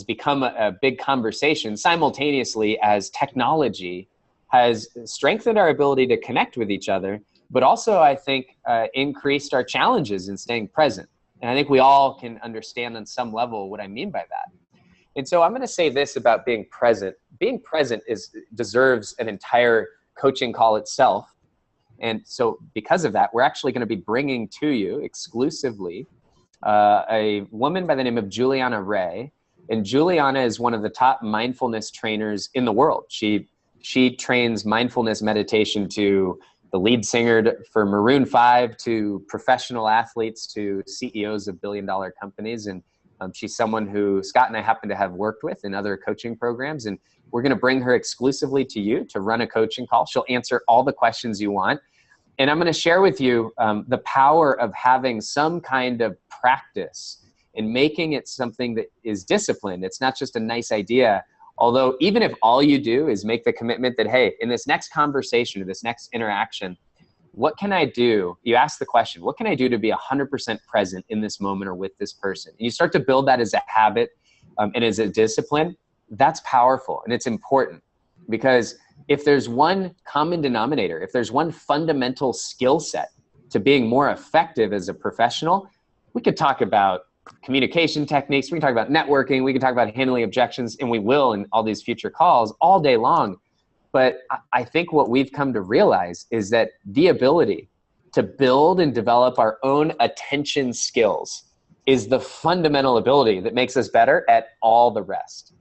become a big conversation simultaneously as technology has strengthened our ability to connect with each other, but also I think increased our challenges in staying present. And I think we all can understand on some level what I mean by that. And so I'm going to say this about being present. Being present deserves an entire coaching call itself. And so because of that, we're actually going to be bringing to you exclusively a woman by the name of Juliana Ray. And Juliana is one of the top mindfulness trainers in the world. She trains mindfulness meditation to the lead singer for Maroon 5, to professional athletes, to CEOs of billion-dollar companies. And she's someone who Scott and I happen to have worked with in other coaching programs. And we're going to bring her exclusively to you to run a coaching call. She'll answer all the questions you want. And I'm going to share with you the power of having some kind of practice and making it something that is disciplined. It's not just a nice idea. Although even if all you do is make the commitment that, hey, in this next conversation or this next interaction, what can I do? You ask the question, what can I do to be 100% present in this moment or with this person? And you start to build that as a habit and as a discipline. That's powerful and it's important, because if there's one common denominator, if there's one fundamental skill set to being more effective as a professional, we could talk about communication techniques, we can talk about networking, we can talk about handling objections, and we will in all these future calls all day long. But I think what we've come to realize is that the ability to build and develop our own attention skills is the fundamental ability that makes us better at all the rest.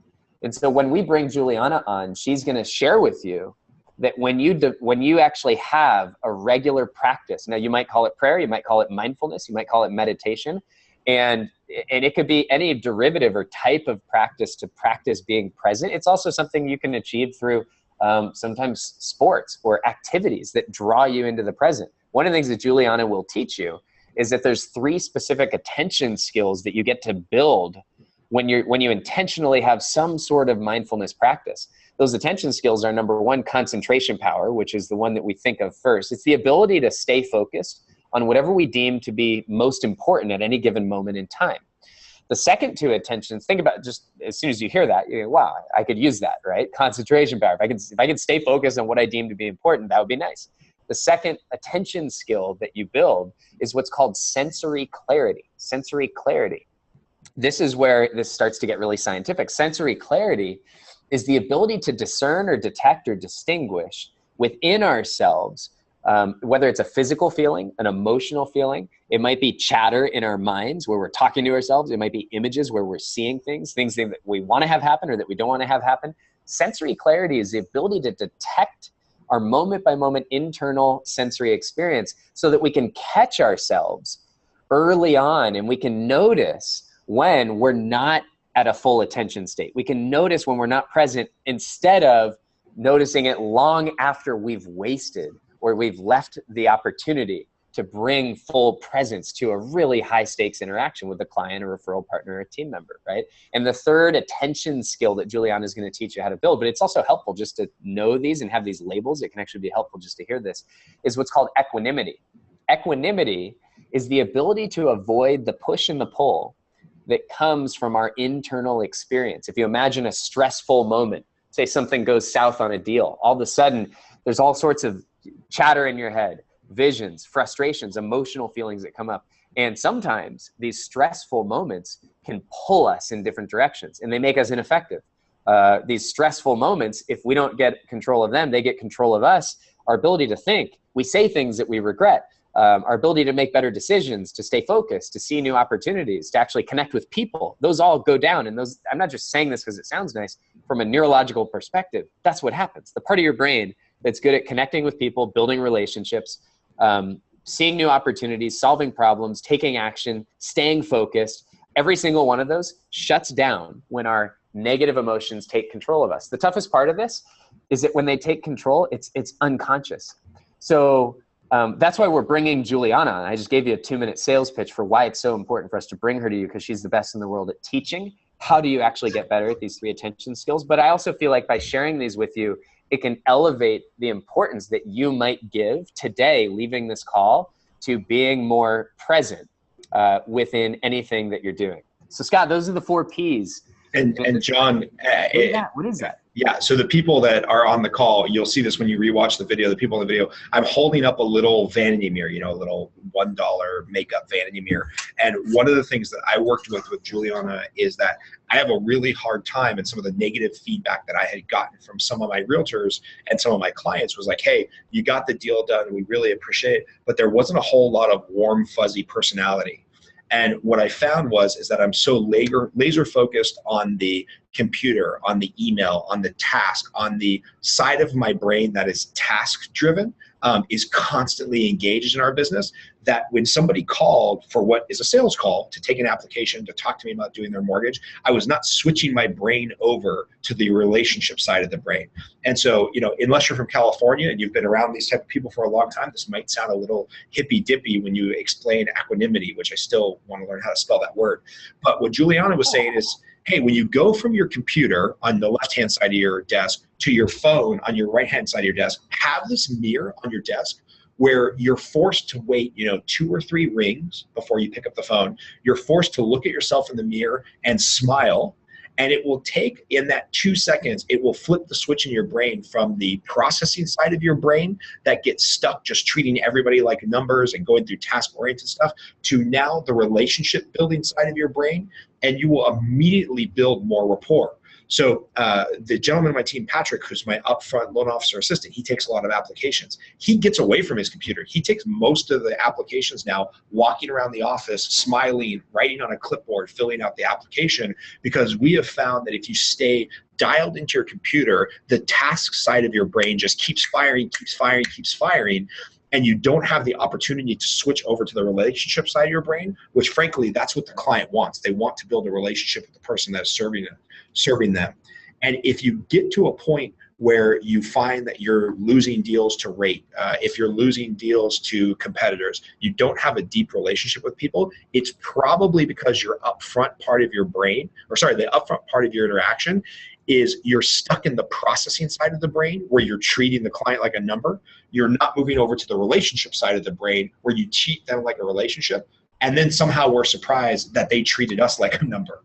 And so when we bring Juliana on, she's going to share with you that when you actually have a regular practice, now you might call it prayer, you might call it mindfulness, you might call it meditation, and it could be any derivative or type of practice to practice being present. It's also something you can achieve through sometimes sports or activities that draw you into the present. One of the things that Juliana will teach you is that there's 3 specific attention skills that you get to build when you intentionally have some sort of mindfulness practice. Those attention skills are, number 1, concentration power, which is the one that we think of first. It's the ability to stay focused on whatever we deem to be most important at any given moment in time. The second 2 attentions, think about, just as soon as you hear that, you go, wow, I could use that, right? Concentration power. If I could stay focused on what I deem to be important, that would be nice. The second attention skill that you build is what's called sensory clarity. Sensory clarity. This is where this starts to get really scientific. Sensory clarity is the ability to discern or detect or distinguish within ourselves, whether it's a physical feeling, an emotional feeling. It might be chatter in our minds where we're talking to ourselves. It might be images where we're seeing things that we want to have happen or that we don't want to have happen. Sensory clarity is the ability to detect our moment by moment internal sensory experience so that we can catch ourselves early on and we can notice when we're not at a full attention state. We can notice when we're not present instead of noticing it long after we've wasted or we've left the opportunity to bring full presence to a really high stakes interaction with a client, a referral partner, or a team member, right? And the third attention skill that Juliana is going to teach you how to build, but it's also helpful just to know these and have these labels. It can actually be helpful just to hear this, is what's called equanimity. Equanimity is the ability to avoid the push and the pull that comes from our internal experience. If you imagine a stressful moment, say something goes south on a deal, all of a sudden there's all sorts of chatter in your head, visions, frustrations, emotional feelings that come up. And sometimes these stressful moments can pull us in different directions and they make us ineffective. These stressful moments, if we don't get control of them, they get control of us. Our ability to think, we say things that we regret. Our ability to make better decisions, to stay focused, to see new opportunities, to actually connect with people, those all go down. And those, I'm not just saying this because it sounds nice, from a neurological perspective, that's what happens. The part of your brain that's good at connecting with people, building relationships, seeing new opportunities, solving problems, taking action, staying focused, every single one of those shuts down when our negative emotions take control of us. The toughest part of this is that when they take control, it's unconscious. So that's why we're bringing Juliana on. I just gave you a 2-minute sales pitch for why it's so important for us to bring her to you, because she's the best in the world at teaching. How do you actually get better at these 3 attention skills? But I also feel like by sharing these with you, it can elevate the importance that you might give today, leaving this call, to being more present within anything that you're doing. So Scott, those are the 4 Ps. And John, what is that? Yeah, so the people that are on the call, you'll see this when you rewatch the video, the people in the video, I'm holding up a little vanity mirror, a little $1 makeup vanity mirror. And one of the things that I worked with Juliana is that I have a really hard time, and some of the negative feedback that I had gotten from some of my realtors and some of my clients was like, hey, you got the deal done, we really appreciate it, but there wasn't a whole lot of warm, fuzzy personality. And what I found is that I'm so laser focused on the computer, on the email, on the task, on the side of my brain that is task driven, is constantly engaged in our business, that when somebody called for what is a sales call to take an application to talk to me about doing their mortgage, I was not switching my brain over to the relationship side of the brain. And so, unless you're from California and you've been around these type of people for a long time, this might sound a little hippy dippy when you explain equanimity, which I still want to learn how to spell that word. But what Juliana was saying is, hey, when you go from your computer on the left-hand side of your desk to your phone on your right-hand side of your desk, have this mirror on your desk where you're forced to wait, 2 or 3 rings before you pick up the phone. You're forced to look at yourself in the mirror and smile. And it will take, in that 2 seconds, it will flip the switch in your brain from the processing side of your brain that gets stuck just treating everybody like numbers and going through task-oriented stuff to now the relationship building side of your brain, and you will immediately build more rapport. So the gentleman on my team, Patrick, who's my upfront loan officer assistant, he takes a lot of applications. He gets away from his computer. He takes most of the applications now, walking around the office, smiling, writing on a clipboard, filling out the application, because we have found that if you stay dialed into your computer, the task side of your brain just keeps firing, and you don't have the opportunity to switch over to the relationship side of your brain, which frankly, that's what the client wants. They want to build a relationship with the person that's serving them. And if you get to a point where you find that you're losing deals to rate, if you're losing deals to competitors, you don't have a deep relationship with people, it's probably because your upfront part of your brain, the upfront part of your interaction is you're stuck in the processing side of the brain where you're treating the client like a number. You're not moving over to the relationship side of the brain where you treat them like a relationship. And then somehow we're surprised that they treated us like a number.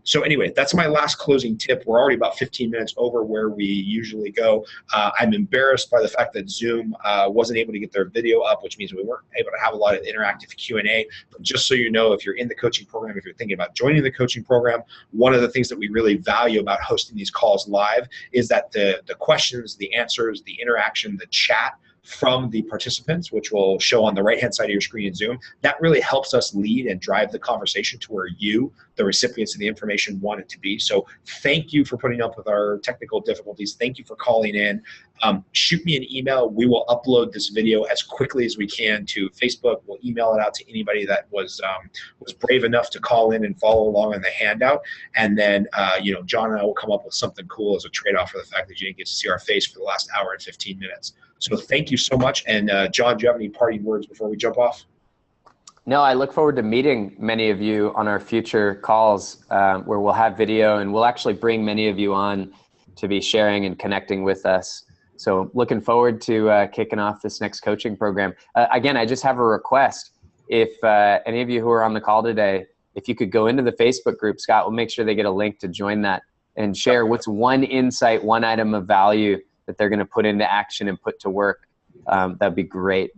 So anyway, that's my last closing tip. We're already about 15 minutes over where we usually go. I'm embarrassed by the fact that Zoom wasn't able to get their video up, which means we weren't able to have a lot of interactive Q&A. But just so you know, if you're in the coaching program, if you're thinking about joining the coaching program, one of the things that we really value about hosting these calls live is that the questions, the answers, the interaction, the chat from the participants, which will show on the right-hand side of your screen in Zoom, that really helps us lead and drive the conversation to where you, the recipients of the information, want it to be. So thank you for putting up with our technical difficulties. Thank you for calling in. Shoot me an email. We will upload this video as quickly as we can to Facebook. We'll email it out to anybody that was brave enough to call in and follow along on the handout. And then, John and I will come up with something cool as a trade-off for the fact that you didn't get to see our face for the last hour and 15 minutes. So thank you so much. And John, do you have any parting words before we jump off? No, I look forward to meeting many of you on our future calls where we'll have video, and we'll actually bring many of you on to be sharing and connecting with us. So looking forward to kicking off this next coaching program. Again, I just have a request. If any of you who are on the call today, if you could go into the Facebook group, Scott, we'll make sure they get a link to join that and share what's one insight, one item of value that they're going to put into action and put to work. That'd be great.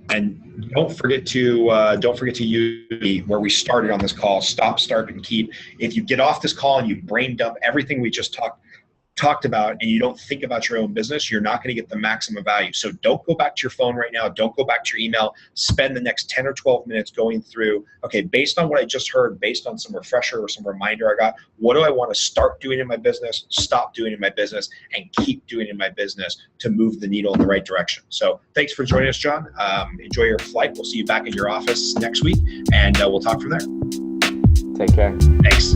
And don't forget to use where we started on this call, stop, start, and keep. If you get off this call and you brain dump everything we just talked about and you don't think about your own business, you're not going to get the maximum value. So don't go back to your phone right now. Don't go back to your email. Spend the next 10 or 12 minutes going through, okay, based on what I just heard, based on some refresher or some reminder I got, what do I want to start doing in my business, stop doing in my business, and keep doing in my business to move the needle in the right direction. So thanks for joining us, John. Enjoy your flight. We'll see you back in your office next week, and we'll talk from there. Take care. Thanks.